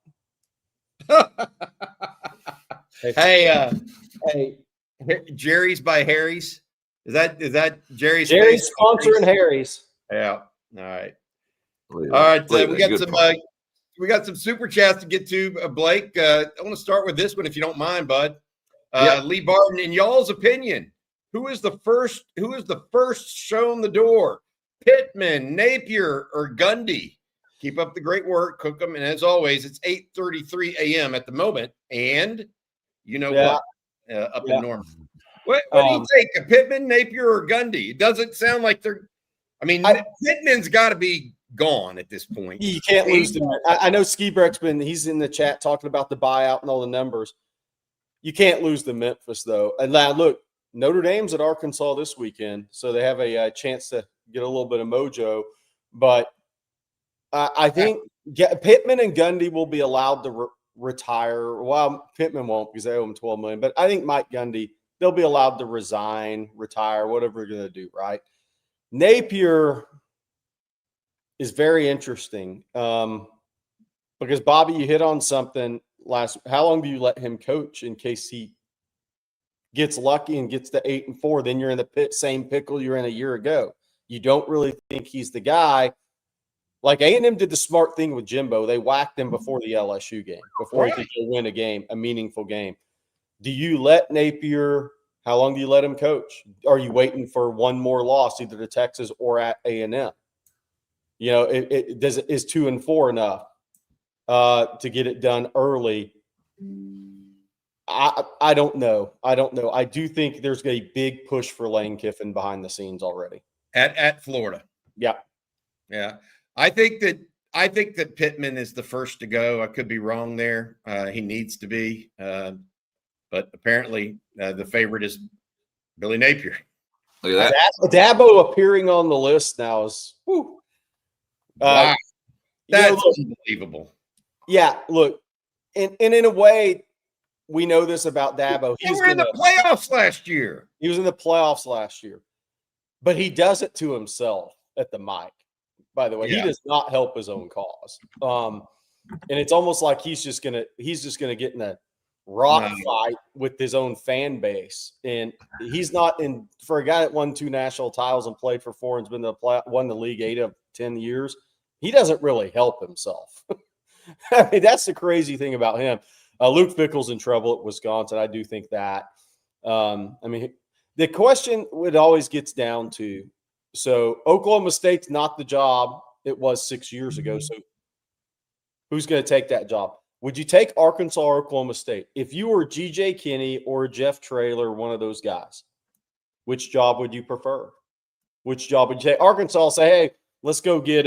Hey, Jerry's by Harry's. Is that Jerry's? Jerry's sponsoring Harry's. Yeah. All right. We got some super chats to get to, Blake. I want to start with this one, if you don't mind, bud. Lee Barton, in y'all's opinion, who is the first shown the door? Pittman, Napier, or Gundy? Keep up the great work, cook them, and as always, it's 8:33 a.m. at the moment, and you know what? Up in Norman. What do you think? Pittman, Napier, or Gundy? It doesn't sound like they're. I mean, Pittman's got to be gone at this point. You can't lose them. I know Ski Brexman, he's in the chat talking about the buyout and all the numbers. You can't lose to Memphis, though. And now, look, Notre Dame's at Arkansas this weekend, so they have a chance to get a little bit of mojo. But I think Pittman and Gundy will be allowed to retire. Well, Pittman won't because they owe him $12 million. But I think Mike Gundy, they'll be allowed to resign, retire, whatever they're going to do, right? Napier is very interesting because, Bobby, you hit on something how long do you let him coach in case he gets lucky and gets to 8-4? Then you're in the same pickle you're in a year ago. You don't really think he's the guy. Like A&M did the smart thing with Jimbo. They whacked him before the LSU game, before he could win a meaningful game. Do you let Napier – how long do you let him coach? Are you waiting for one more loss, either to Texas or at A&M? You know, is 2-4 enough to get it done early? I don't know. I do think there's a big push for Lane Kiffin behind the scenes already at Florida. Yeah. I think that Pittman is the first to go. I could be wrong there. He needs to be. but apparently the favorite is Billy Napier. Look at that. Dabo appearing on the list now is whew. Wow, that's look, unbelievable. yeah. Look, and in a way, we know this about Dabo. They were in the playoffs last year. He was in the playoffs last year, but he does it to himself at the mic. By the way, he does not help his own cause. And it's almost like he's just gonna get in a rock fight with his own fan base. And he's not in for a guy that won 2 national titles and played for 4 and's been won the league 8 of 10 years. He doesn't really help himself. I mean, that's the crazy thing about him. Luke Fickell's in trouble at Wisconsin. I do think that. I mean, the question it always gets down to, so Oklahoma State's not the job it was 6 years ago. So who's going to take that job? Would you take Arkansas or Oklahoma State? If you were G.J. Kinney or Jeff Traylor, one of those guys, which job would you prefer? Which job would you take? Arkansas say, hey, let's go get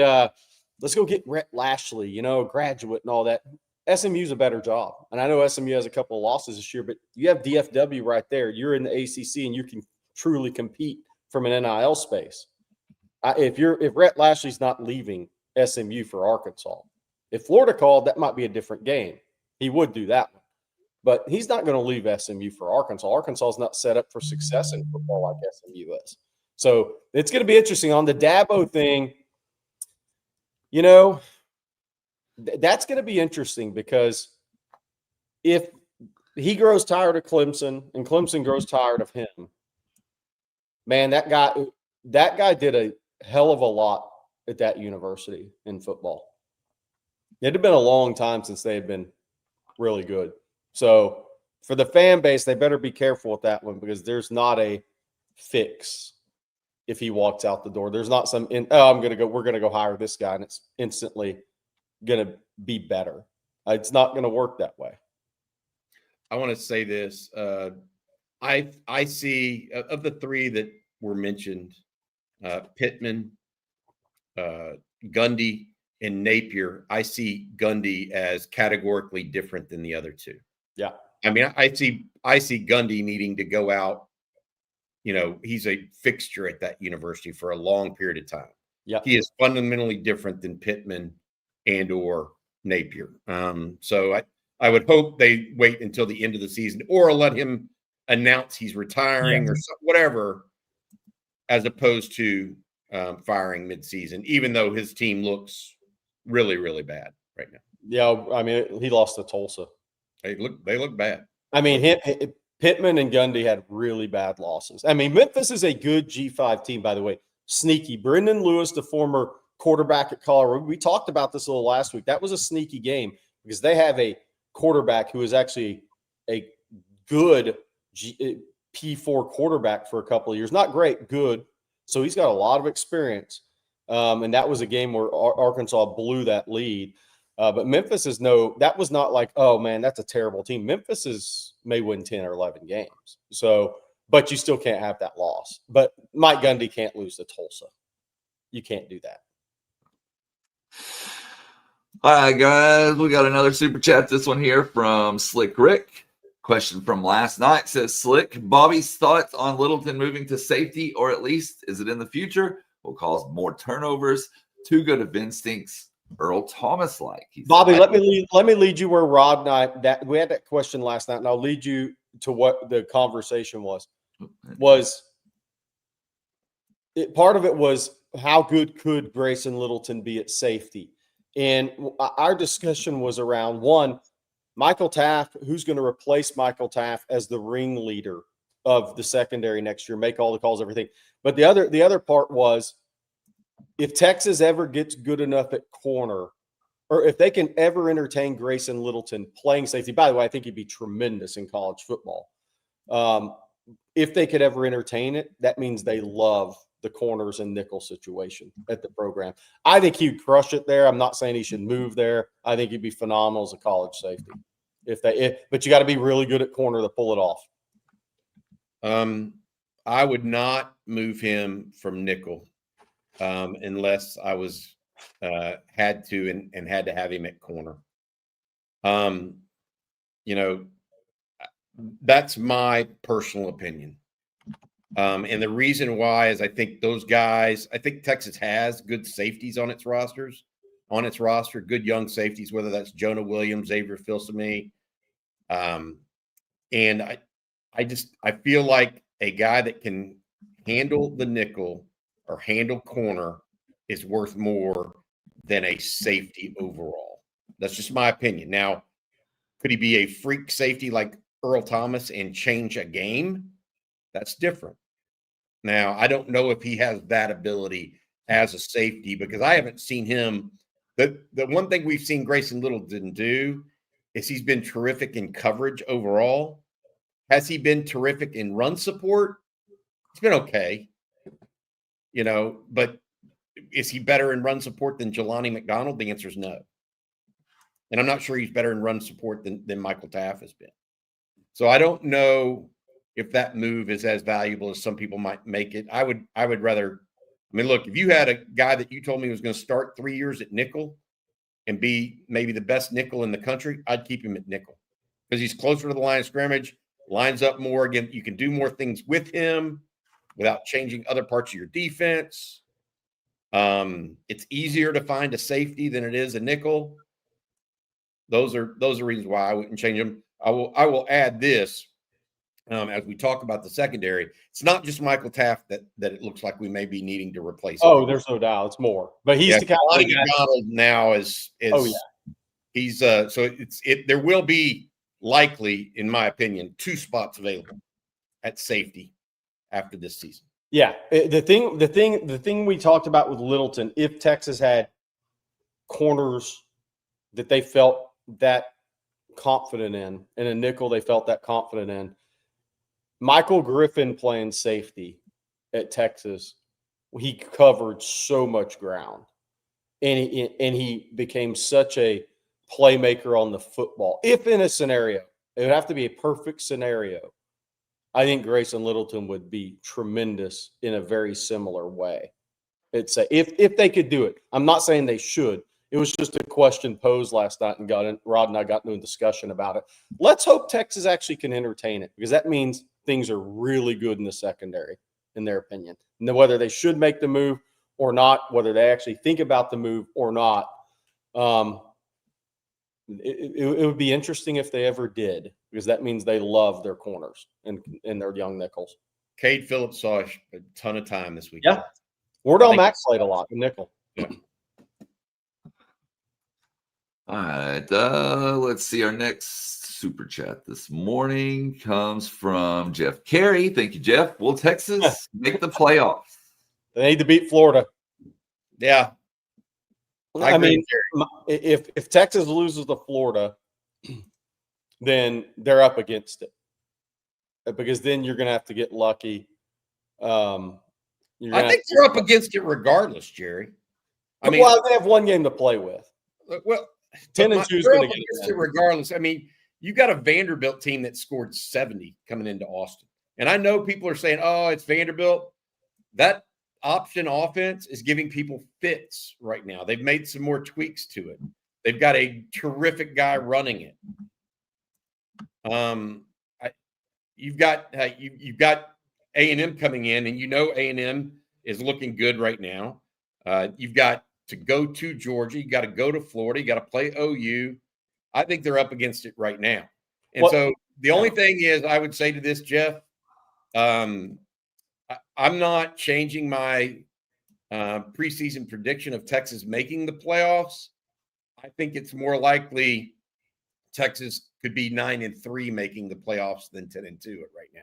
Rhett Lashley, graduate and all that. SMU's a better job. And I know SMU has a couple of losses this year, but you have DFW right there. You're in the ACC and you can truly compete from an NIL space. If Rhett Lashley's not leaving SMU for Arkansas, if Florida called, that might be a different game. He would do that one. But he's not going to leave SMU for Arkansas. Arkansas is not set up for success in football like SMU is. So it's going to be interesting. On the Dabo thing, that's going to be interesting because if he grows tired of Clemson and Clemson grows tired of him, man, that guy did a hell of a lot at that university in football. It had been a long time since they had been really good. So for the fan base, they better be careful with that one because there's not a fix if he walks out the door. There's not we're going to go hire this guy and it's instantly going to be better. It's not going to work that way. I want to say this. I see of the 3 that were mentioned, Pittman, Gundy, and Napier, I see Gundy as categorically different than the other 2. Yeah. I mean, I see Gundy needing to go out. He's a fixture at that university for a long period of time. Yeah. He is fundamentally different than Pittman and or Napier. So I would hope they wait until the end of the season or let him announce he's retiring or whatever, as opposed to firing midseason, even though his team looks really, really bad right now. Yeah, I mean, he lost to Tulsa. They look bad. I mean, Pittman and Gundy had really bad losses. I mean, Memphis is a good G5 team, by the way. Sneaky. Brendan Lewis, the former quarterback at Colorado. We talked about this a little last week. That was a sneaky game because they have a quarterback who is actually a good P4 quarterback for a couple of years. Not great, good. So he's got a lot of experience. And that was a game where Arkansas blew that lead. But Memphis that was not like, oh man, that's a terrible team. Memphis may win 10 or 11 games. So, but you still can't have that loss. But Mike Gundy can't lose to Tulsa. You can't do that. All right, guys, we got another super chat. This one here from Slick Rick. Question from last night says, Slick, Bobby's thoughts on Littleton moving to safety, or at least is it in the future, will cause more turnovers, too good of instincts, Earl Thomas like. Bobby, let me lead you where Rod and I we had that question last night, and I'll lead you to what the conversation was. Part of it was how good could Grayson Littleton be at safety? And our discussion was around, one, Michael Taft, who's going to replace Michael Taft as the ringleader of the secondary next year, make all the calls, everything. But the other part was, if Texas ever gets good enough at corner, or if they can ever entertain Grayson Littleton playing safety, by the way, I think he'd be tremendous in college football. If they could ever entertain it, that means they love the corners and nickel situation at the program. I think he'd crush it there. I'm not saying he should move there. I think he'd be phenomenal as a college safety. But you got to be really good at corner to pull it off. I would not move him from nickel unless I was had to and had to have him at corner. That's my personal opinion. And the reason why is I think Texas has good safeties on its roster, good young safeties, whether that's Jonah Williams, Xavier Filsaime. And I feel like a guy that can handle the nickel or handle corner is worth more than a safety overall. That's just my opinion. Now, could he be a freak safety like Earl Thomas and change a game? That's different. Now, I don't know if he has that ability as a safety because I haven't seen him. The one thing we've seen Grayson Littleton do is he's been terrific in coverage overall. Has he been terrific in run support? He's been okay, but is he better in run support than Jelani McDonald? The answer is no. And I'm not sure he's better in run support than Michael Taft has been. So I don't know if that move is as valuable as some people might make it. I would rather, look, if you had a guy that you told me was going to start 3 years at nickel and be maybe the best nickel in the country, I'd keep him at nickel because he's closer to the line of scrimmage, lines up more. Again, you can do more things with him without changing other parts of your defense. It's easier to find a safety than it is a nickel. Those are reasons why I wouldn't change them. I will add this as we talk about the secondary. It's not just Michael Taft that it looks like we may be needing to replace. Oh, there's no doubt. It's more. But he's the kind of guy. McDonald now is he's so there will be likely, in my opinion, 2 spots available at safety after this season. Yeah. The thing we talked about with Littleton, if Texas had corners that they felt that confident in, and a nickel they felt that confident in, Michael Griffin playing safety at Texas, he covered so much ground, and he became such a playmaker on the football. If in a scenario, it would have to be a perfect scenario, I think Grayson Littleton would be tremendous in a very similar way. It's if they could do it. I'm not saying they should. It was just a question posed last night, and Rod and I got into a discussion about it. Let's hope Texas actually can entertain it, because that means things are really good in the secondary, in their opinion. And whether they should make the move or not, whether they actually think about the move or not, it would be interesting if they ever did, because that means they love their corners and their young nickels. Cade Phillips saw a ton of time this week. Yeah. Wardell Max played a lot in nickel. Yeah. All right. Let's see. Our next super chat this morning comes from Jeff Carey. Thank you, Jeff. Will Texas make the playoffs? They need to beat Florida. Yeah. I mean, if Texas loses to Florida, then they're up against it, because then you're going to have to get lucky. I think they're up against it regardless, Jerry. They have one game to play with. Well, 10-2 is going to get it regardless. I mean, you got a Vanderbilt team that scored 70 coming into Austin, and I know people are saying, "Oh, it's Vanderbilt." That option offense is giving people fits right now. They've made some more tweaks to it. They've got a terrific guy running it. You've got A&M coming in, and A&M is looking good right now. You've got to go to Georgia. You got to go to Florida. You got to play OU. I think they're up against it right now. And so the only thing is, I would say to this, Jeff, I'm not changing my preseason prediction of Texas making the playoffs. I think it's more likely Texas could be 9-3 making the playoffs than 10-2 right now.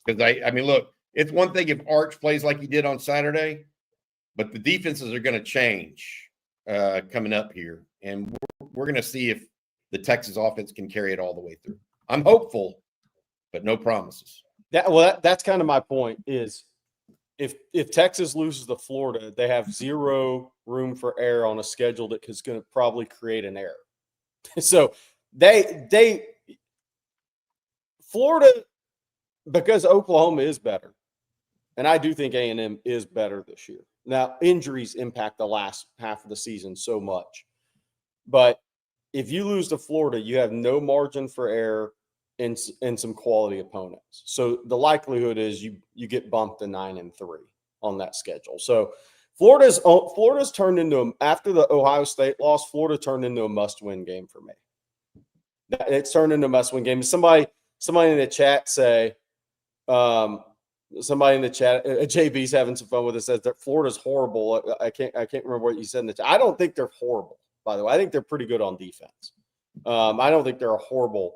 Because I mean, look, it's one thing if Arch plays like he did on Saturday, but the defenses are going to change coming up here, and we're going to see if the Texas offense can carry it all the way through. I'm hopeful, but no promises. That's kind of my point. Is if Texas loses to Florida, they have zero room for error on a schedule that is going to probably create an error. So Florida, because Oklahoma is better, and I do think A&M is better this year. Now, injuries impact the last half of the season so much. But if you lose to Florida, you have no margin for error, and some quality opponents. So the likelihood is you get bumped to 9-3 on that schedule. So Florida's turned into after the Ohio State loss, Florida turned into a must-win game for me. It's turned into a must-win game. Somebody in the chat say, somebody in the chat, JB's having some fun with it, says that Florida's horrible. I can't remember what you said in the chat. I don't think they're horrible, by the way. I think they're pretty good on defense. I don't think they're a horrible.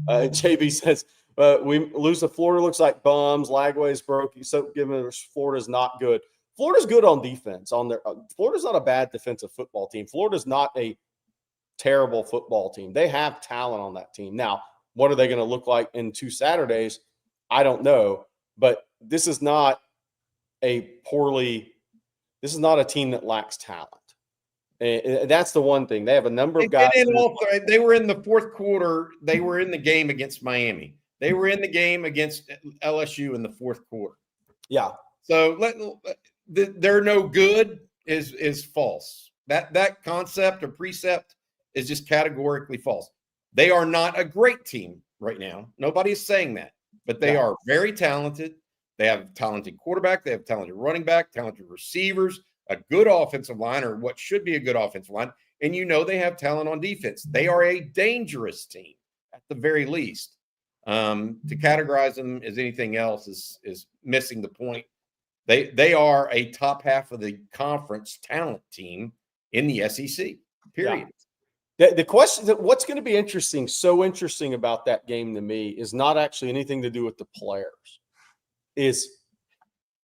JB says, we lose to Florida, looks like bums. Lagway's broke. So given Florida's not good. Florida's good on defense. Florida's not a bad defensive football team. Florida's not a terrible football team. They have talent on that team. Now, what are they going to look like in 2 Saturdays? I don't know. But this is not a team that lacks talent. And that's the one thing. They have a number of guys. They were in the fourth quarter. They were in the game against Miami. They were in the game against LSU in the fourth quarter. Yeah. So they're no good is false. That concept or precept is just categorically false. They are not a great team right now. Nobody's saying that, but they are very talented. They have a talented quarterback. They have talented running back, talented receivers, a good offensive line, or what should be a good offensive line. And they have talent on defense. They are a dangerous team at the very least. To categorize them as anything else is missing the point. They are a top half of the conference talent team in the SEC, period. Yeah. The question that what's going to be so interesting about that game to me is not actually anything to do with the players. Is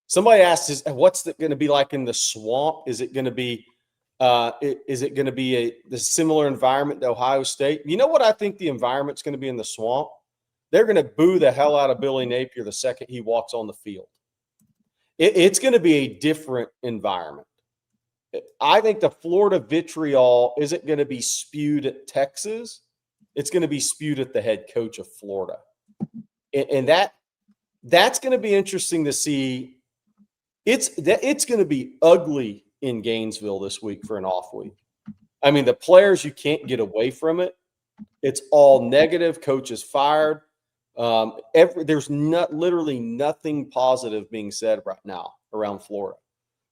somebody asked, what's it going to be like in the swamp? Is it going to be the similar environment to Ohio State? You know what I think the environment's going to be in the swamp? They're going to boo the hell out of Billy Napier the second he walks on the field. It's going to be a different environment. I think the Florida vitriol isn't going to be spewed at Texas. It's going to be spewed at the head coach of Florida. And that's going to be interesting to see. It's going to be ugly in Gainesville this week for an off week. I mean, the players, you can't get away from it. It's all negative. Coach is fired. There's literally nothing positive being said right now around Florida.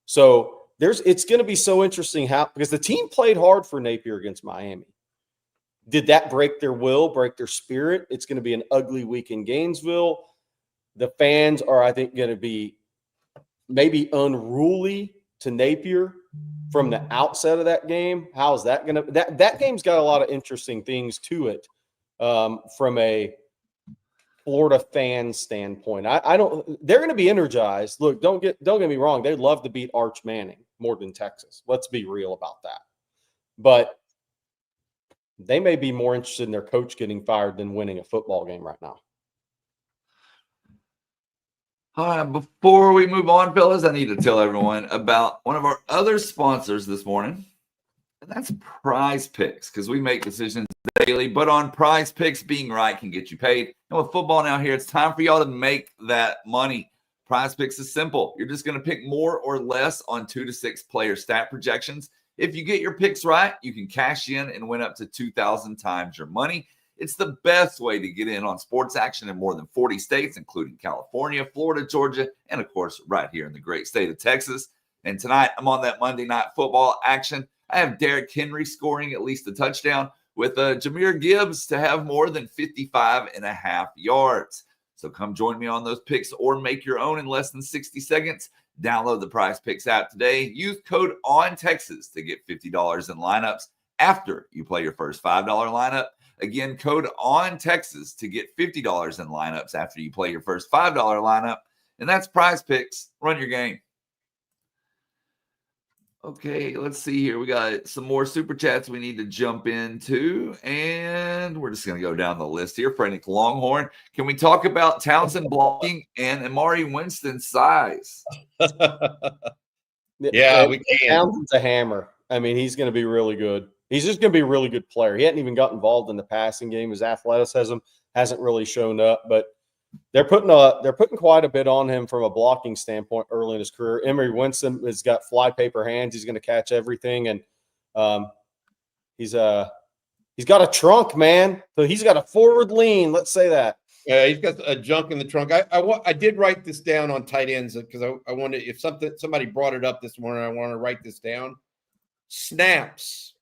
So it's going to be so interesting because the team played hard for Napier against Miami. Did that break their will, break their spirit? It's going to be an ugly week in Gainesville. The fans are, I think, going to be maybe unruly to Napier from the outset of that game. How is that going to – that game's got a lot of interesting things to it from a Florida fan standpoint. They're going to be energized. Look, don't get me wrong. They'd love to beat Arch Manning more than Texas. Let's be real about that. But they may be more interested in their coach getting fired than winning a football game right now. All right, before we move on, fellas, I need to tell everyone about one of our other sponsors this morning, and that's Prize Picks, because we make decisions daily, but on Prize Picks, being right can get you paid. And with football now here, it's time for y'all to make that money. Prize Picks is simple. You're just going to pick more or less on 2 to 6 player stat projections. If you get your picks right, you can cash in and win up to 2,000 times your money. It's the best way to get in on sports action in more than 40 states, including California, Florida, Georgia, and of course, right here in the great state of Texas. And tonight, I'm on that Monday Night Football action. I have Derrick Henry scoring at least a touchdown with Jahmyr Gibbs to have more than 55.5 yards. So come join me on those picks or make your own in less than 60 seconds. Download the Prize Picks app today. Use code ONTexas to get $50 in lineups after you play your first $5 lineup. Again, code ONTexas to get $50 in lineups after you play your first $5 lineup. And that's Prize Picks. Run your game. Okay, let's see here. We got some more super chats we need to jump into. And we're just going to go down the list here. Frantic Longhorn. Can we talk about Townsend blocking and Amari Winston's size? Yeah, we can. Townsend's a hammer. I mean, he's going to be really good. He's just going to be a really good player. He hadn't even got involved in the passing game. His athleticism hasn't really shown up, but they're putting quite a bit on him from a blocking standpoint early in his career. Emory Winston has got flypaper hands. He's going to catch everything, and he's He's got a trunk, man. So he's got a forward lean. Let's say that. Yeah, he's got a junk in the trunk. I did write this down on tight ends because I wanted, if somebody brought it up this morning, I want to write this down. Snaps.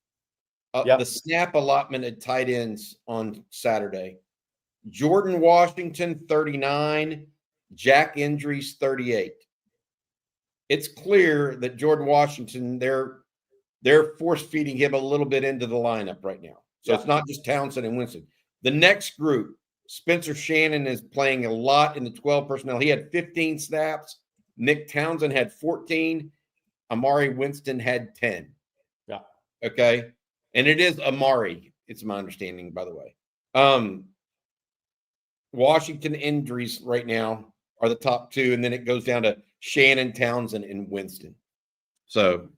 The snap allotment at tight ends on Saturday. Jordan Washington, 39. Jack Indries, 38. It's clear that Jordan Washington, they're force feeding him a little bit into the lineup right now. So it's not just Townsend and Winston. The next group, Spencer Shannon is playing a lot in the 12 personnel. He had 15 snaps. Nick Townsend had 14. Amari Winston had 10. Yeah. Okay. And it is Amari. It's my understanding, by the way. Washington injuries right now are the top two, and then it goes down to Shannon, Townsend, and Winston. So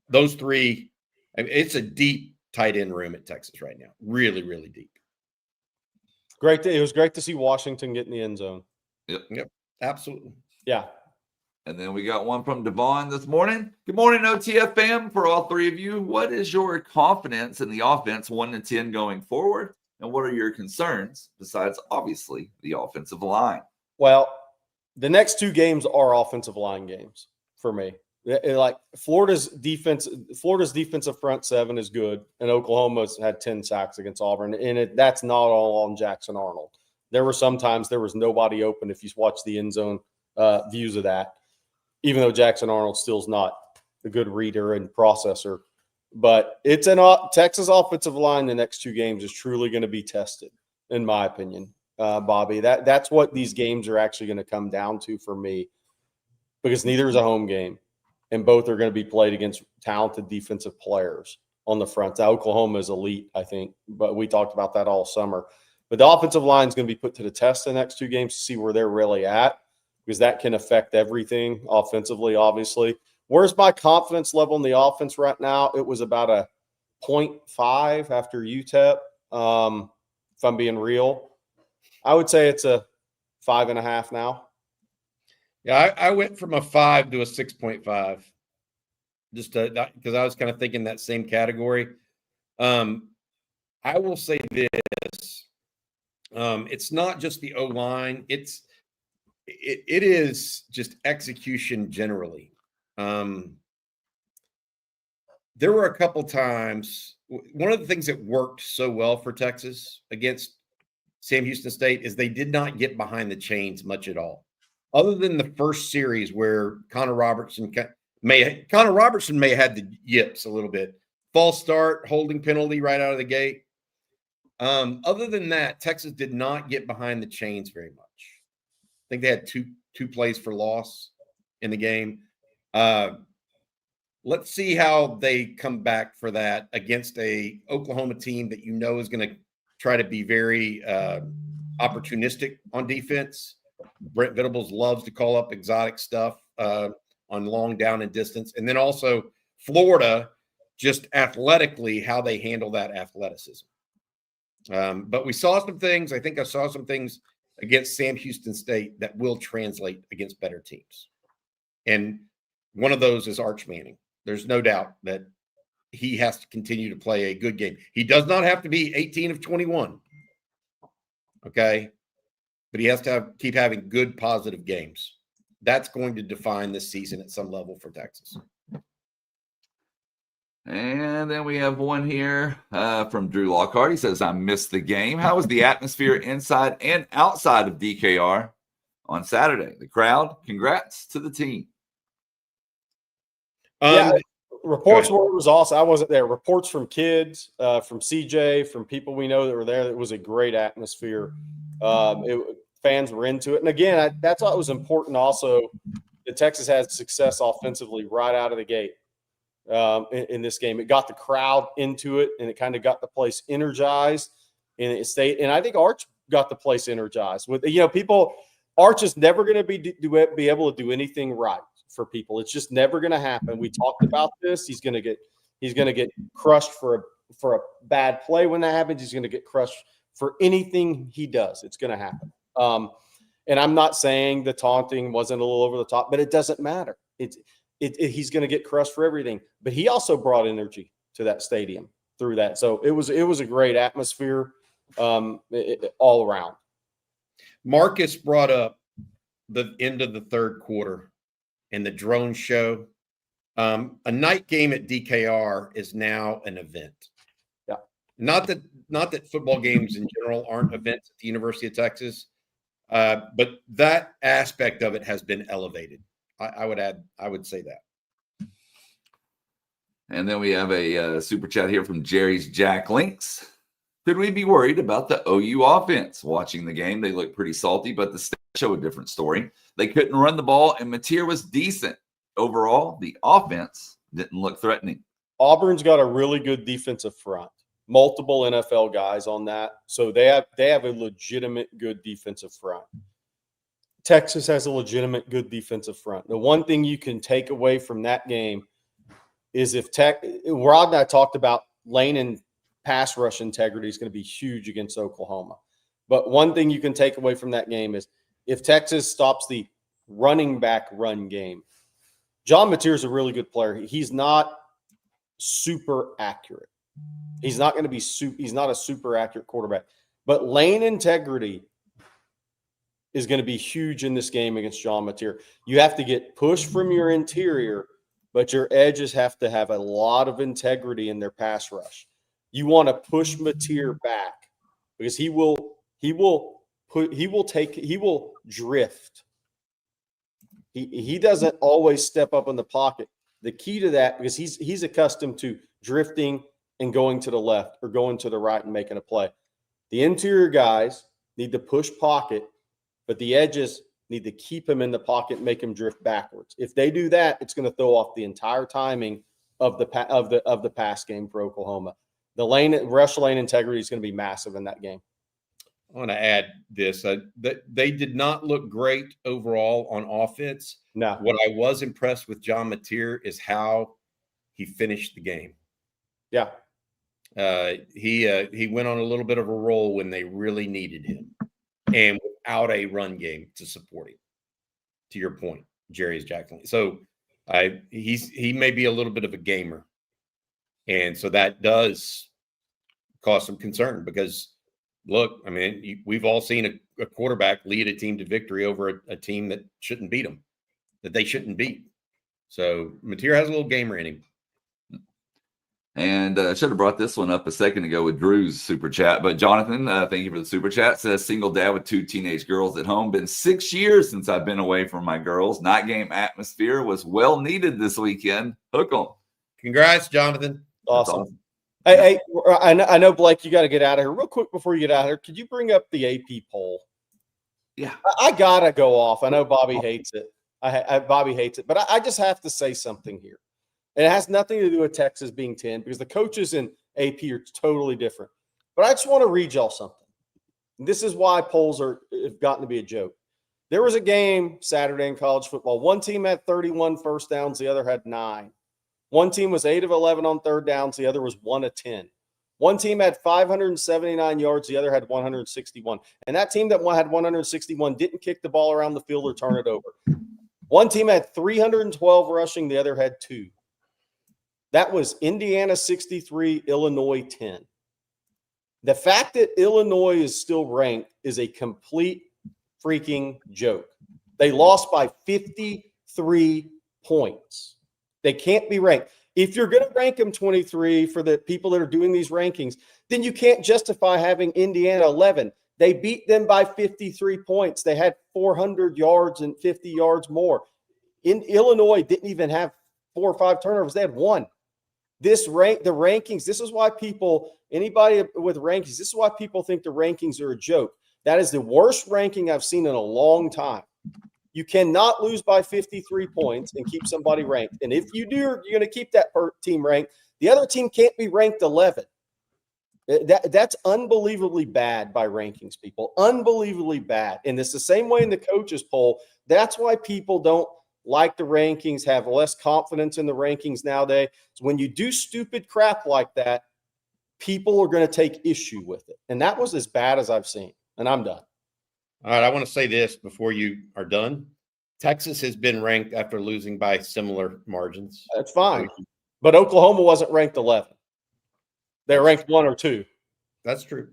those three, I mean, it's a deep tight end room at Texas right now. Really, really deep. It was great to see Washington get in the end zone. Yep. Absolutely. Yeah. And then we got one from Devon this morning. Good morning, OTF fam. For all three of you, what is your confidence in the offense 1 to 10 going forward? And what are your concerns besides, obviously, the offensive line? Well, the next two games are offensive line games for me. Like Florida's defensive front seven is good, and Oklahoma's had 10 sacks against Auburn, and that's not all on Jackson Arnold. There were sometimes there was nobody open if you watch the end zone views of that, even though Jackson Arnold still's not a good reader and processor. But it's Texas offensive line the next two games is truly going to be tested, in my opinion, Bobby. That's what these games are actually going to come down to for me, because neither is a home game, and both are going to be played against talented defensive players on the front. Now, Oklahoma is elite, I think, but we talked about that all summer. But the offensive line is going to be put to the test the next two games to see where they're really at, because that can affect everything offensively, obviously. Where's my confidence level in the offense right now? It was about a 0.5 after UTEP, if I'm being real. I would say it's a 5.5 now. Yeah, I went from a 5 to a 6.5, just because I was kind of thinking that same category. I will say this: it's not just the O-line; it is just execution generally. There were a couple times. One of the things that worked so well for Texas against Sam Houston State is they did not get behind the chains much at all. Other than the first series where Connor Robertson may have had the yips a little bit. False start, holding penalty right out of the gate. Other than that, Texas did not get behind the chains very much. I think they had two plays for loss in the game. Let's see how they come back for that against a Oklahoma team that is going to try to be very opportunistic on defense. Brent Venables loves to call up exotic stuff on long down and distance. And then also Florida, just athletically, how they handle that athleticism. But we saw some things. I think I saw some things against Sam Houston State that will translate against better teams. And one of those is Arch Manning. There's no doubt that he has to continue to play a good game. He does not have to be 18 of 21. Okay. But he has to keep having good, positive games. That's going to define this season at some level for Texas. And then we have one here from Drew Lockhart. He says, I missed the game. How was the atmosphere inside and outside of DKR on Saturday? The crowd, congrats to the team. Reports were it was awesome. I wasn't there. Reports from kids, from CJ, from people we know that were there. It was a great atmosphere. Fans were into it. And again, that's what was important also, that Texas had success offensively right out of the gate in this game. It got the crowd into it, and it kind of got the place energized. And it stayed. And I think Arch got the place energized. With people, Arch is never going to be able to do anything right for people. It's just never going to happen. We talked about this. He's going to get crushed for a bad play when that happens. He's going to get crushed for anything he does. It's going to happen. And I'm not saying the taunting wasn't a little over the top, but it doesn't matter. He's going to get crushed for everything. But he also brought energy to that stadium. through that. So it was a great atmosphere all around. Marcus brought up the end of the third quarter and the drone show. A night game at DKR is now an event. Yeah. Not that football games in general aren't events at the University of Texas, but that aspect of it has been elevated. I would say that. And then we have a super chat here from Jerry's Jack Links. Could we be worried about the OU offense? Watching the game, they look pretty salty, but the stats show a different story. They couldn't run the ball, and Mateer was decent. Overall, the offense didn't look threatening. Auburn's got a really good defensive front. Multiple NFL guys on that. So they have a legitimate good defensive front. Texas has a legitimate good defensive front. The one thing you can take away from that game is Rod and I talked about lane and pass rush integrity is going to be huge against Oklahoma. But one thing you can take away from that game is if Texas stops the running back run game, John Mateer is a really good player. He's not super accurate. He's not going to be he's not a super accurate quarterback. But lane integrity is going to be huge in this game against John Mateer. You have to get pushed from your interior, but your edges have to have a lot of integrity in their pass rush. You want to push Mateer back because he will drift. He doesn't always step up in the pocket. The key to that, because he's accustomed to drifting and going to the left or going to the right and making a play. The interior guys need to push pocket, but the edges need to keep him in the pocket and make him drift backwards. If they do that, it's going to throw off the entire timing of the pass game for Oklahoma. The rush lane integrity is going to be massive in that game. I want to add this. That they did not look great overall on offense. No. What I was impressed with John Mateer is how he finished the game. Yeah. He went on a little bit of a roll when they really needed him, and without a run game to support him. To your point, Jerry's Jackson. So he may be a little bit of a gamer, and so that does cause some concern because. Look, I mean, we've all seen a quarterback lead a team to victory over a team that shouldn't beat them, that they shouldn't beat. So Mateer has a little gamer in him. And should have brought this one up a second ago with Drew's super chat. But Jonathan, thank you for the super chat. Says single dad with 2 teenage girls at home. Been 6 years since I've been away from my girls. Night game atmosphere was well needed this weekend. Hook 'em. Congrats, Jonathan. Awesome. Hey, I know, Blake, you got to get out of here. Real quick before you get out of here, could you bring up the AP poll? Yeah. I got to go off. I know Bobby hates it. Bobby hates it. But I just have to say something here. And it has nothing to do with Texas being 10 because the coaches in AP are totally different. But I just want to read y'all something. This is why polls have gotten to be a joke. There was a game Saturday in college football. One team had 31 first downs. The other had 9. One team was 8 of 11 on third downs. The other was 1 of 10. One team had 579 yards. The other had 161. And that team that had 161 didn't kick the ball around the field or turn it over. One team had 312 rushing. The other had 2. That was Indiana 63, Illinois 10. The fact that Illinois is still ranked is a complete freaking joke. They lost by 53 points. They can't be ranked. If you're going to rank them 23 for the people that are doing these rankings, then you can't justify having Indiana 11. They beat them by 53 points. They had 400 yards and 50 yards more. In Illinois didn't even have 4 or 5 turnovers. They had 1. The rankings, this is why anybody with rankings, this is why people think the rankings are a joke. That is the worst ranking I've seen in a long time. You cannot lose by 53 points and keep somebody ranked. And if you do, you're going to keep that team ranked. The other team can't be ranked 11. That's unbelievably bad by rankings, people. Unbelievably bad. And it's the same way in the coaches poll. That's why people don't like the rankings, have less confidence in the rankings nowadays. So when you do stupid crap like that, people are going to take issue with it. And that was as bad as I've seen. And I'm done. All right, I want to say this before you are done. Texas has been ranked after losing by similar margins. That's fine. But Oklahoma wasn't ranked 11. They're ranked 1 or 2. That's true.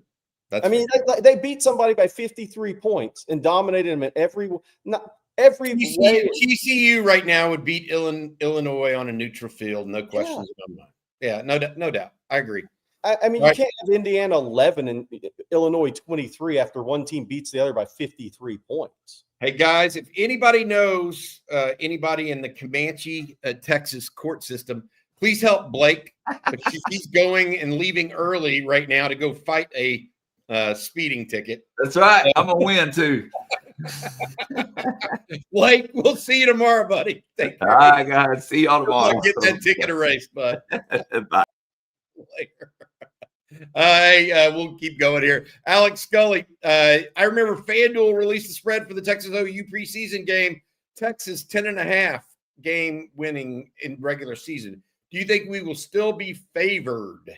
They beat somebody by 53 points and dominated them at every way. TCU right now would beat Illinois on a neutral field, no questions in my mind. Yeah, no doubt. I agree. You can't have Indiana 11 and Illinois 23 after one team beats the other by 53 points. Hey, guys, if anybody knows anybody in the Comanche, Texas court system, please help Blake. He's going and leaving early right now to go fight a speeding ticket. That's right. I'm going to win, too. Blake, we'll see you tomorrow, buddy. Take care. All right, guys. See y'all tomorrow. Get that ticket erased, bud. Bye. Later. We'll keep going here. Alex Scully, I remember FanDuel released the spread for the Texas OU preseason game. Texas 10.5 game winning in regular season. Do you think we will still be favored?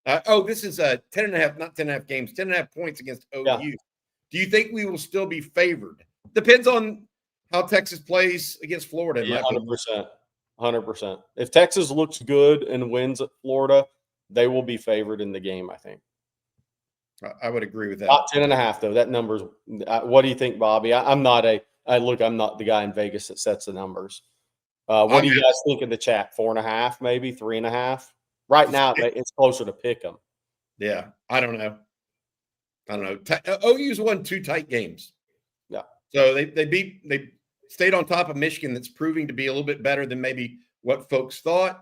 This is 10.5, not 10.5 games, 10.5 points against OU. Yeah. Do you think we will still be favored? Depends on how Texas plays against Florida. Yeah, 100%. 100%. If Texas looks good and wins at Florida, they will be favored in the game, I think. I would agree with that. Not 10.5, though. That number's what do you think, Bobby? I'm not the guy in Vegas that sets the numbers. What do you guys think in the chat? 4.5, maybe 3.5? Right now, it's closer to pick them. Yeah, I don't know. OU's won 2 tight games. Yeah. So they stayed on top of Michigan. That's proving to be a little bit better than maybe what folks thought.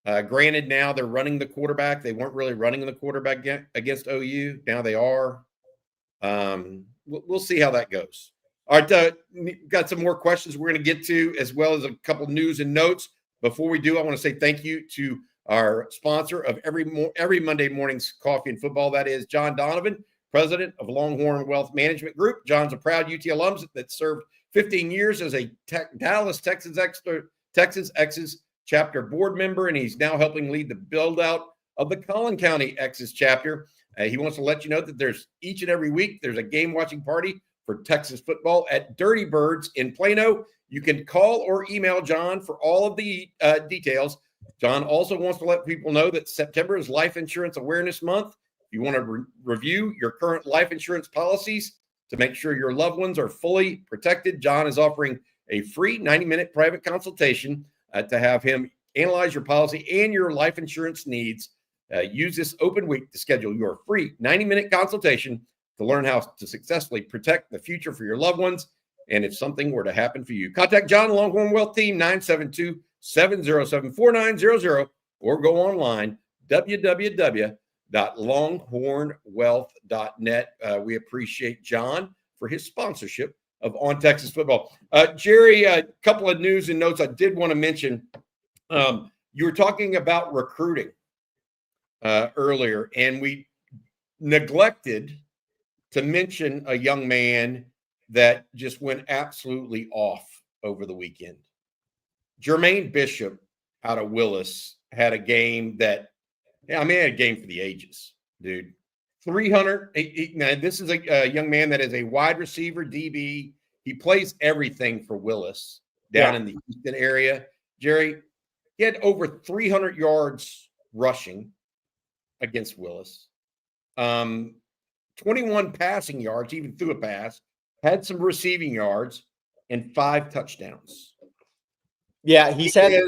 Granted, now they're running the quarterback. They weren't really running the quarterback against OU. Now they are. We'll see how that goes. All right, got some more questions we're going to get to, as well as a couple news and notes. Before we do, I want to say thank you to our sponsor of every Monday morning's Coffee and Football. That is John Donovan, president of Longhorn Wealth Management Group. John's a proud UT alum that served 15 years as a Dallas, Texas X's chapter board member, and he's now helping lead the build-out of the Collin County X's chapter. He wants to let you know that there's each and every week there's a game-watching party for Texas football at Dirty Birds in Plano. You can call or email John for all of the details. John also wants to let people know that September is Life Insurance Awareness Month. If you want to review your current life insurance policies to make sure your loved ones are fully protected, John is offering a free 90-minute private consultation to have him analyze your policy and your life insurance needs. Use this open week to schedule your free 90-minute consultation to learn how to successfully protect the future for your loved ones. And if something were to happen for you, contact John Longhorn Wealth Team 972-707-4900 or go online www.longhornwealth.net. We appreciate John for his sponsorship of On Texas Football. Jerry, a couple of news and notes I did want to mention. You were talking about recruiting earlier, and we neglected to mention a young man that just went absolutely off over the weekend. Jermaine Bishop out of Willis had a game that, had a game for the ages, dude. 300. Now, this is a young man that is a wide receiver, DB. He plays everything for Willis down in the Houston area. Jerry, he had over 300 yards rushing against Willis. 21 passing yards, even threw a pass, had some receiving yards, and 5 touchdowns. Yeah, he is a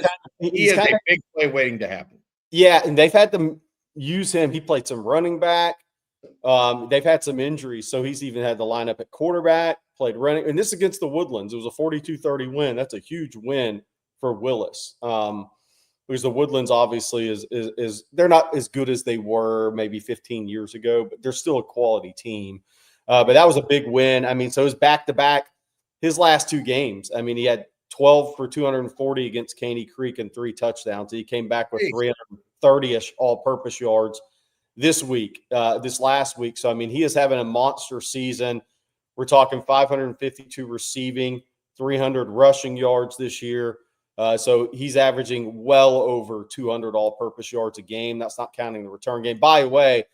big play waiting to happen. Yeah, and they've had to use him. He played some running back. They've had some injuries, so he's even had to line up at quarterback, played running. And this is against the Woodlands. It was a 42-30 win. That's a huge win for Willis. Because the Woodlands obviously is they're not as good as they were maybe 15 years ago, but they're still a quality team. But that was a big win. So his back-to-back, his last 2 games, he had 12 for 240 against Caney Creek and 3 touchdowns. He came back with 330-ish all-purpose yards this last week. So, he is having a monster season. We're talking 552 receiving, 300 rushing yards this year. So he's averaging well over 200 all-purpose yards a game. That's not counting the return game. By the way,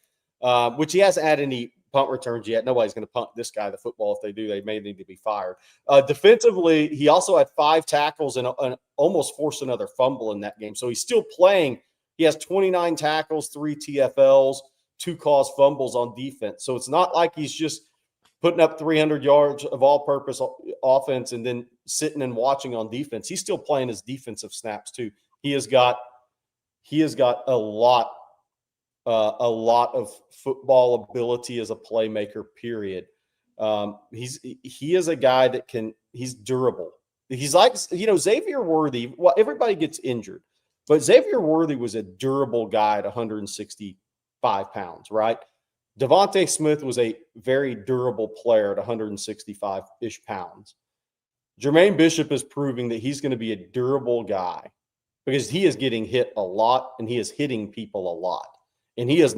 which he hasn't had any punt returns yet. Nobody's going to punt this guy the football. If they do, they may need to be fired. Defensively, he also had 5 tackles and almost forced another fumble in that game. So he's still playing, He has 29 tackles, 3 TFLs, 2 caused fumbles on defense. So it's not like he's just putting up 300 yards of all-purpose offense and then sitting and watching on defense. He's still playing his defensive snaps too. He has got a lot of football ability as a playmaker, period. He is a guy that he's durable. He's like, Xavier Worthy. Well, everybody gets injured, but Xavier Worthy was a durable guy at 165 pounds, right? Devontae Smith was a very durable player at 165-ish pounds. Jermaine Bishop is proving that he's going to be a durable guy because he is getting hit a lot and he is hitting people a lot. And he's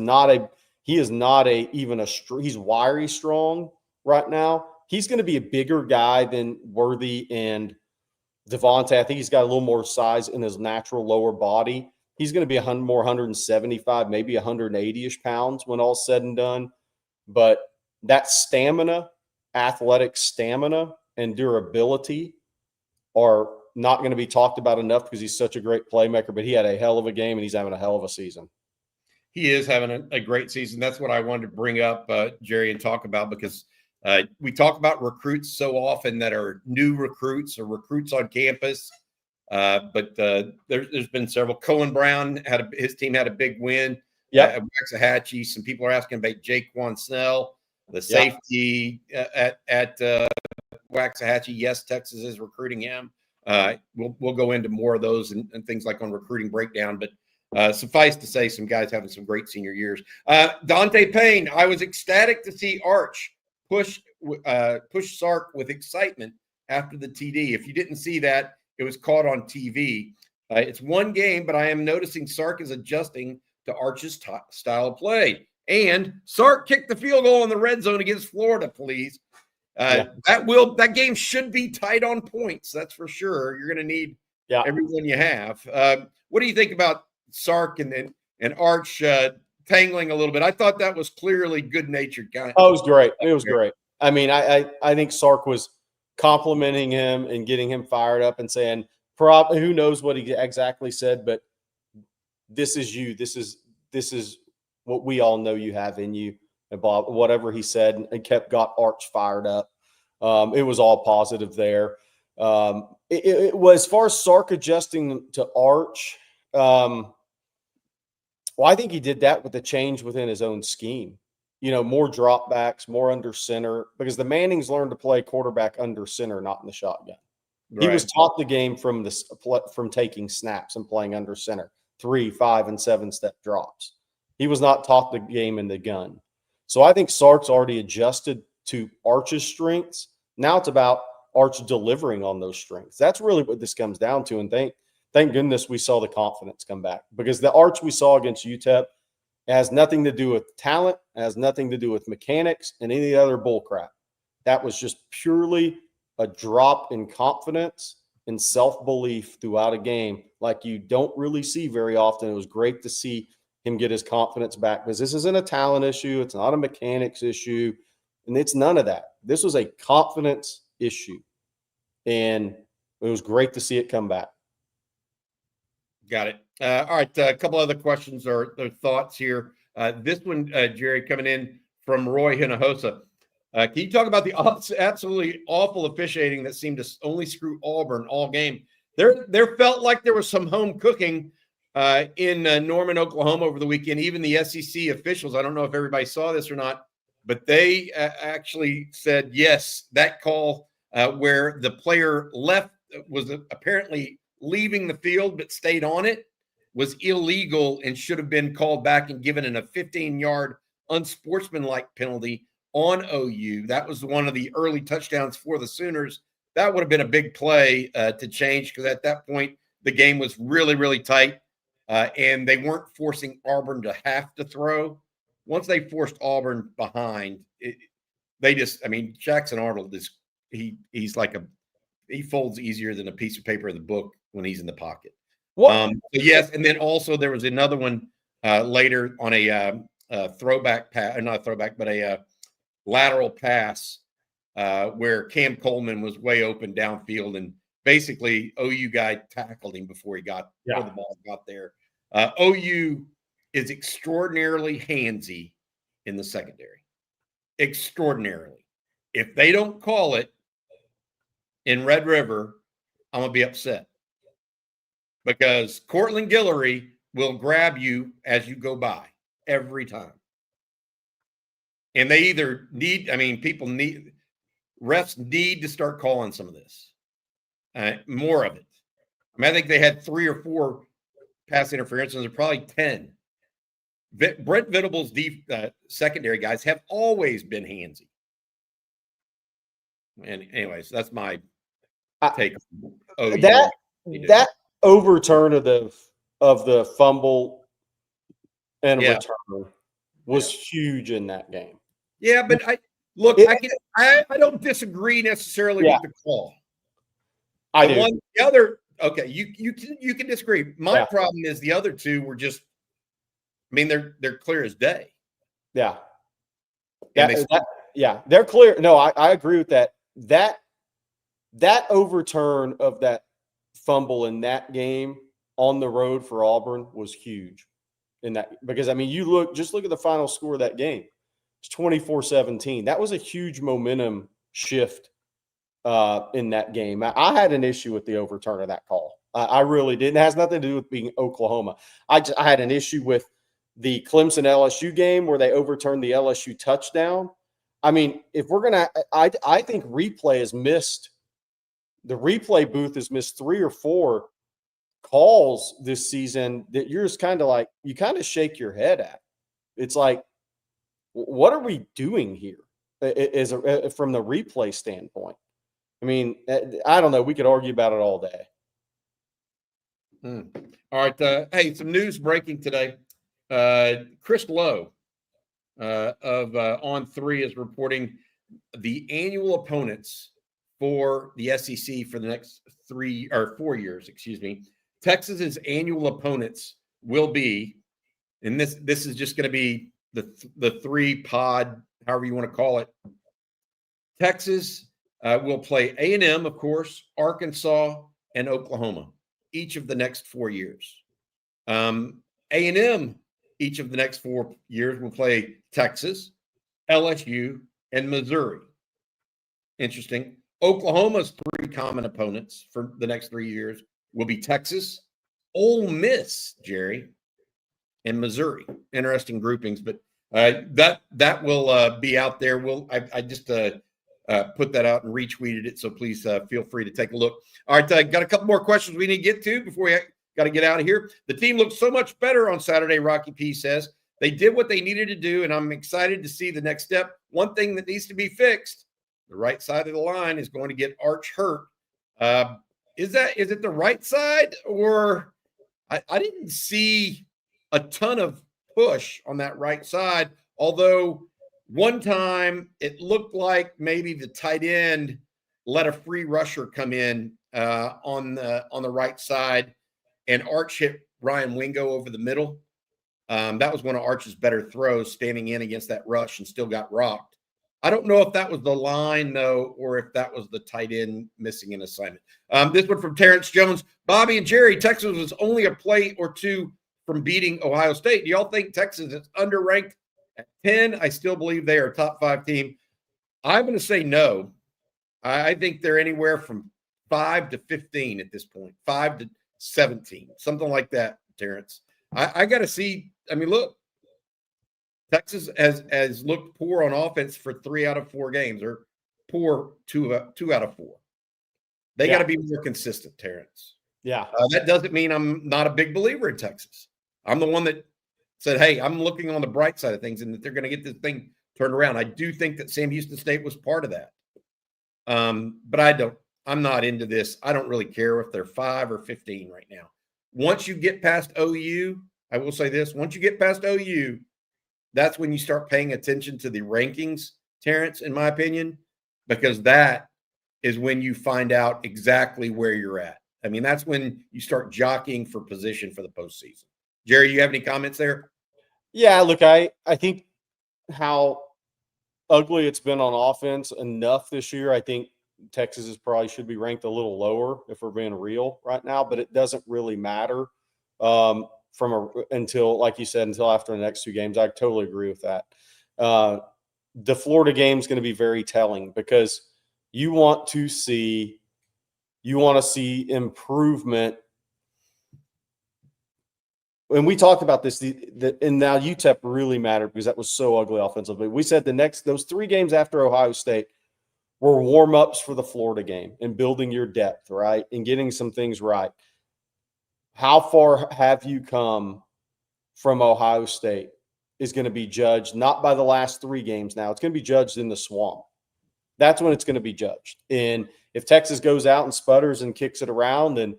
wiry strong right now. He's going to be a bigger guy than Worthy and Devontae. I think he's got a little more size in his natural lower body. He's going to be 175, maybe 180-ish pounds when all's said and done. But that stamina, athletic stamina, and durability are not going to be talked about enough because he's such a great playmaker. But he had a hell of a game, and he's having a hell of a season. He is having a great season. That's what I wanted to bring up, Jerry, and talk about because we talk about recruits so often that are new recruits or recruits on campus. But there's been several. Cohen Brown his team had a big win. At Waxahachie. Some people are asking about Jaquan Snell, the safety at Waxahachie. Yes, Texas is recruiting him. We'll go into more of those and things like on recruiting breakdown. But suffice to say, some guys having some great senior years. Dante Payne, I was ecstatic to see Arch push Sark with excitement after the TD. If you didn't see that, it was caught on TV. It's one game, but I am noticing Sark is adjusting to Arch's style of play. And Sark kicked the field goal in the red zone against Florida, please. That game should be tight on points. That's for sure. You're going to need everyone you have. What do you think about Sark and Arch tangling a little bit? I thought that was clearly good-natured guy. Oh, it was great. It was great. I mean, I think Sark was complimenting him and getting him fired up and saying, who knows what he exactly said, but this is you. This is what we all know you have in you. And Bob, whatever he said, and got Arch fired up. It was all positive there. It was, as far as Sark adjusting to Arch, well, I think he did that with the change within his own scheme. More dropbacks, more under center, because the Mannings learned to play quarterback under center, not in the shotgun. Right. He was taught the game from taking snaps and playing under center, 3, 5, and 7-step drops. He was not taught the game in the gun. So I think Sark's already adjusted to Arch's strengths. Now it's about Arch delivering on those strengths. That's really what this comes down to. And thank goodness we saw the confidence come back, because the Arch we saw against UTEP has nothing to do with talent, has nothing to do with mechanics and any other bull crap. That was just purely a drop in confidence and self-belief throughout a game like you don't really see very often. It was great to see him get his confidence back, because this isn't a talent issue. It's not a mechanics issue, and it's none of that. This was a confidence issue, and it was great to see it come back. Got it. All right, a couple other questions or thoughts here. This one, Jerry, coming in from Roy Hinojosa. Can you talk about the absolutely awful officiating that seemed to only screw Auburn all game? There felt like there was some home cooking in Norman, Oklahoma over the weekend. Even the SEC officials, I don't know if everybody saw this or not, but they actually said, yes, that call where the player was apparently leaving the field but stayed on it was illegal and should have been called back and given a 15-yard unsportsmanlike penalty on OU. That was one of the early touchdowns for the Sooners. That would have been a big play to change, because at that point the game was really, really tight, and they weren't forcing Auburn to have to throw. Once they forced Auburn behind, Jackson Arnold is he's like he folds easier than a piece of paper in the book when he's in the pocket. Yes, and then also there was another one later on a throwback pass, not a throwback, but a lateral pass where Cam Coleman was way open downfield, and basically OU guy tackled him before the ball got there. OU is extraordinarily handsy in the secondary. Extraordinarily. If they don't call it in Red River, I'm going to be upset. Because Cortland Guillory will grab you as you go by every time. And they either need, refs need to start calling some of this. More of it. I think they had 3 or 4 pass interferences, and probably 10. Brent Venables' secondary guys have always been handsy. And anyways, that's my take. That overturn of the fumble and return was huge in that game. Yeah, but I don't disagree necessarily with the call. I do. The other, okay, you can disagree. My problem is the other two were just, they're clear as day. Yeah. They're clear. No, I agree with that. That overturn of that fumble in that game on the road for Auburn was huge in that, because you look at the final score of that game. It's 24-17. That was a huge momentum shift in that game. I had an issue with the overturn of that call. I really did. It has nothing to do with being Oklahoma. I had an issue with the Clemson LSU game where they overturned the LSU touchdown. If we're going to – I think replay has missed – the replay booth has missed 3 or 4 calls this season that you're just kind of like – you kind of shake your head at. It's like, what are we doing here from the replay standpoint? I don't know. We could argue about it all day. All right. Hey, some news breaking today. Chris Lowe of On3 is reporting the annual opponents for the SEC for the next 4 years. Texas's annual opponents will be, and this is just going to be the 3-pod, however you want to call it. Texas will play A&M, of course, Arkansas, and Oklahoma each of the next 4 years. A&M each of the next 4 years will play Texas, LSU, and Missouri. Interesting. Oklahoma's 3 common opponents for the next 3 years will be Texas, Ole Miss, Jerry, and Missouri. Interesting groupings, but that will be out there. I just put that out and retweeted it, so please feel free to take a look. All right, got a couple more questions we need to get to before we got to get out of here. The team looks so much better on Saturday, Rocky P says. They did what they needed to do, and I'm excited to see the next step. One thing that needs to be fixed, the right side of the line is going to get Arch hurt. Is it the right side, or I didn't see a ton of push on that right side, although one time it looked like maybe the tight end let a free rusher come in on the right side, and Arch hit Ryan Wingo over the middle. That was one of Arch's better throws, standing in against that rush, and still got rocked. I don't know if that was the line, though, or if that was the tight end missing an assignment. This one from Terrence Jones. Bobby and Jerry, Texas was only a play or 2 from beating Ohio State. Do y'all think Texas is underranked at 10? I still believe they are a top 5 team. I'm going to say no. I think they're anywhere from 5 to 15 at this point, 5 to 17, something like that, Terrence. I got to see. Look, Texas has looked poor on offense for 3 out of 4 games, or poor 2 out of 4. They got to be more consistent, Terrence. Yeah. That doesn't mean I'm not a big believer in Texas. I'm the one that said, hey, I'm looking on the bright side of things and that they're going to get this thing turned around. I do think that Sam Houston State was part of that. But I'm not into this. I don't really care if they're 5 or 15 right now. Once you get past OU, I will say this, once you get past OU, that's when you start paying attention to the rankings, Terrence, in my opinion, because that is when you find out exactly where you're at. That's when you start jockeying for position for the postseason. Jerry, you have any comments there? Yeah, look, I think how ugly it's been on offense enough this year. I think Texas probably should be ranked a little lower if we're being real right now, but it doesn't really matter. until, like you said, until after the next two games. I totally agree with that. The Florida game is going to be very telling because you want to see improvement. And we talked about this, and now UTEP really mattered because that was so ugly offensively. We said those 3 games after Ohio State were warm-ups for the Florida game and building your depth, right, and getting some things right. How far have you come from Ohio State is going to be judged not by the last 3 games now. It's going to be judged in the swamp. That's when it's going to be judged. And if Texas goes out and sputters and kicks it around, and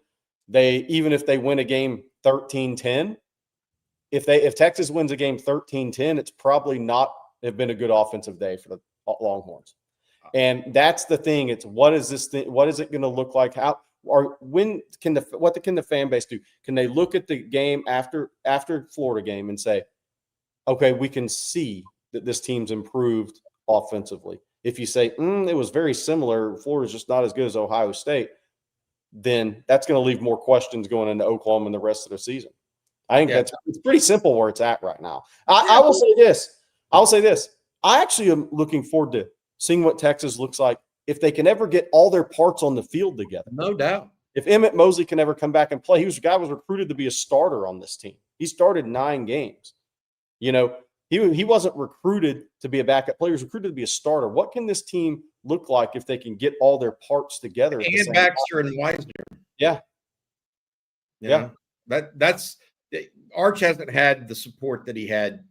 even if they win a game 13-10, if Texas wins a game 13-10, it's probably not have been a good offensive day for the Longhorns. And that's the thing. It's what is this thing? What is it going to look like? How or when can the fan base do? Can they look at the game after Florida game and say, okay, we can see that this team's improved offensively. If you say it was very similar, Florida's just not as good as Ohio State, then that's going to leave more questions going into Oklahoma in the rest of the season. I think it's pretty simple where it's at right now. I will say this. I actually am looking forward to seeing what Texas looks like if they can ever get all their parts on the field together. No doubt. If Emmett Mosley can ever come back and play, the guy was recruited to be a starter on this team. He started 9 games. You know, he wasn't recruited to be a backup player. He was recruited to be a starter. What can this team look like if they can get all their parts together? And Baxter and Wisner. Yeah. Yeah. That's Arch hasn't had the support that he had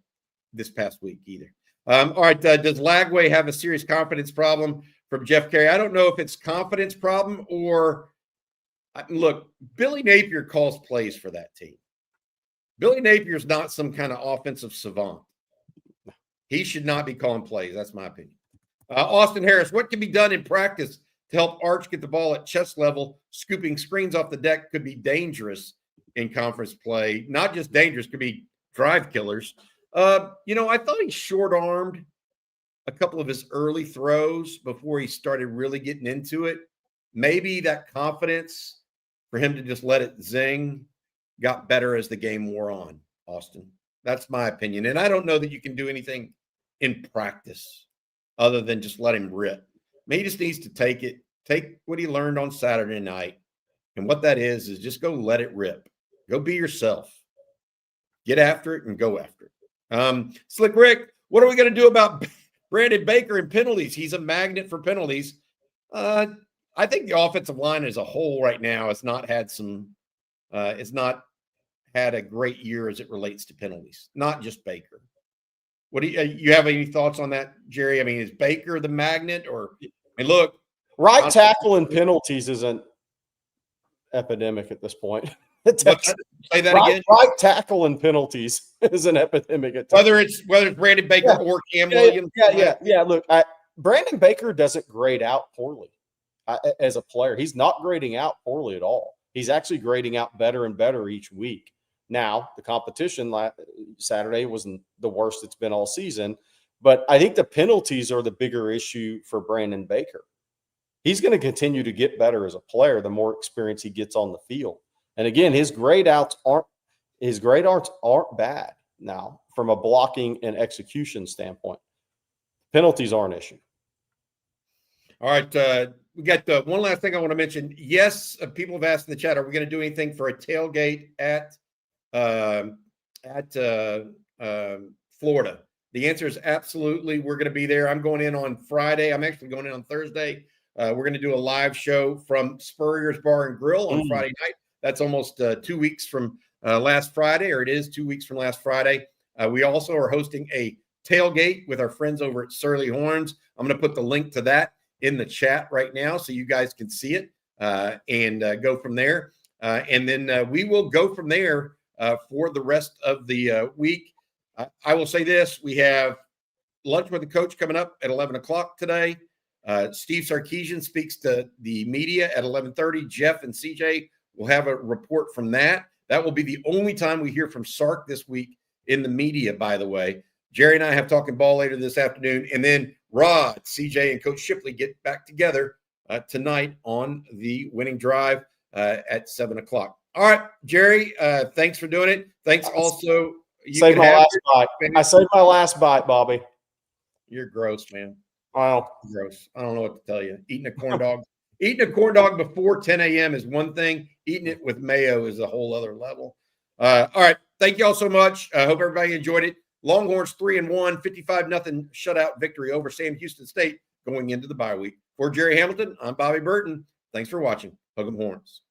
this past week either. All right. Does Lagway have a serious confidence problem from Jeff Carey? I don't know if it's confidence problem or look, Billy Napier calls plays for that team. Billy Napier's not some kind of offensive savant. He should not be calling plays. That's my opinion. Austin Harris, what can be done in practice to help Arch get the ball at chest level? Scooping screens off the deck could be dangerous in conference play. Not just dangerous, could be drive killers. I thought he short-armed a couple of his early throws before he started really getting into it. Maybe that confidence for him to just let it zing got better as the game wore on, Austin. That's my opinion. And I don't know that you can do anything in practice other than just let him rip. He just needs to take what he learned on Saturday night. And what that is just go let it rip. Go be yourself. Get after it and go after it. Slick Rick, what are we going to do about Brandon Baker and penalties? He's a magnet for penalties. I think the offensive line as a whole right now has not had had a great year as it relates to penalties, not just Baker. What do you have any thoughts on that, Jerry? I mean, is Baker the magnet look, right tackle and penalties is an epidemic at this point. Say that again. Right tackle and penalties is an epidemic at whether it's Brandon Baker or Cam Williams. Yeah. Look, Brandon Baker doesn't grade out poorly as a player. He's not grading out poorly at all. He's actually grading out better and better each week. Now, the competition Saturday wasn't the worst it's been all season, but I think the penalties are the bigger issue for Brandon Baker. He's going to continue to get better as a player the more experience he gets on the field. And again, his grade outs aren't bad now from a blocking and execution standpoint. Penalties are an issue. All right. We got one last thing I want to mention. Yes, people have asked in the chat, are we going to do anything for a tailgate at Florida? The answer is absolutely. We're going to be there. I'm going in on Friday. I'm actually going in on Thursday. We're going to do a live show from Spurrier's Bar and Grill on Friday night. That's almost 2 weeks from last Friday, or it is 2 weeks from last Friday. We also are hosting a tailgate with our friends over at Surly Horns. I'm going to put the link to that in the chat right now so you guys can see it and go from there. And then we will go from there for the rest of the week. I will say this. We have lunch with the coach coming up at 11 o'clock today. Steve Sarkisian speaks to the media at 11:30. Jeff and CJ will have a report from that. That will be the only time we hear from Sark this week in the media, by the way. Jerry and I have talking ball later this afternoon. And then Rod, CJ, and Coach Shipley get back together tonight on the winning drive at 7 o'clock. All right, Jerry, thanks for doing it. Thanks also. Save my last bite. I saved my last bite, Bobby. You're gross, man. Wow. Gross. I don't know what to tell you. Eating a corn dog. Eating a corn dog before 10 a.m. is one thing. Eating it with mayo is a whole other level. All right. Thank you all so much. I hope everybody enjoyed it. Longhorns 3-1, 55-0 shutout victory over Sam Houston State going into the bye week. For Jerry Hamilton, I'm Bobby Burton. Thanks for watching. Hug 'em Horns.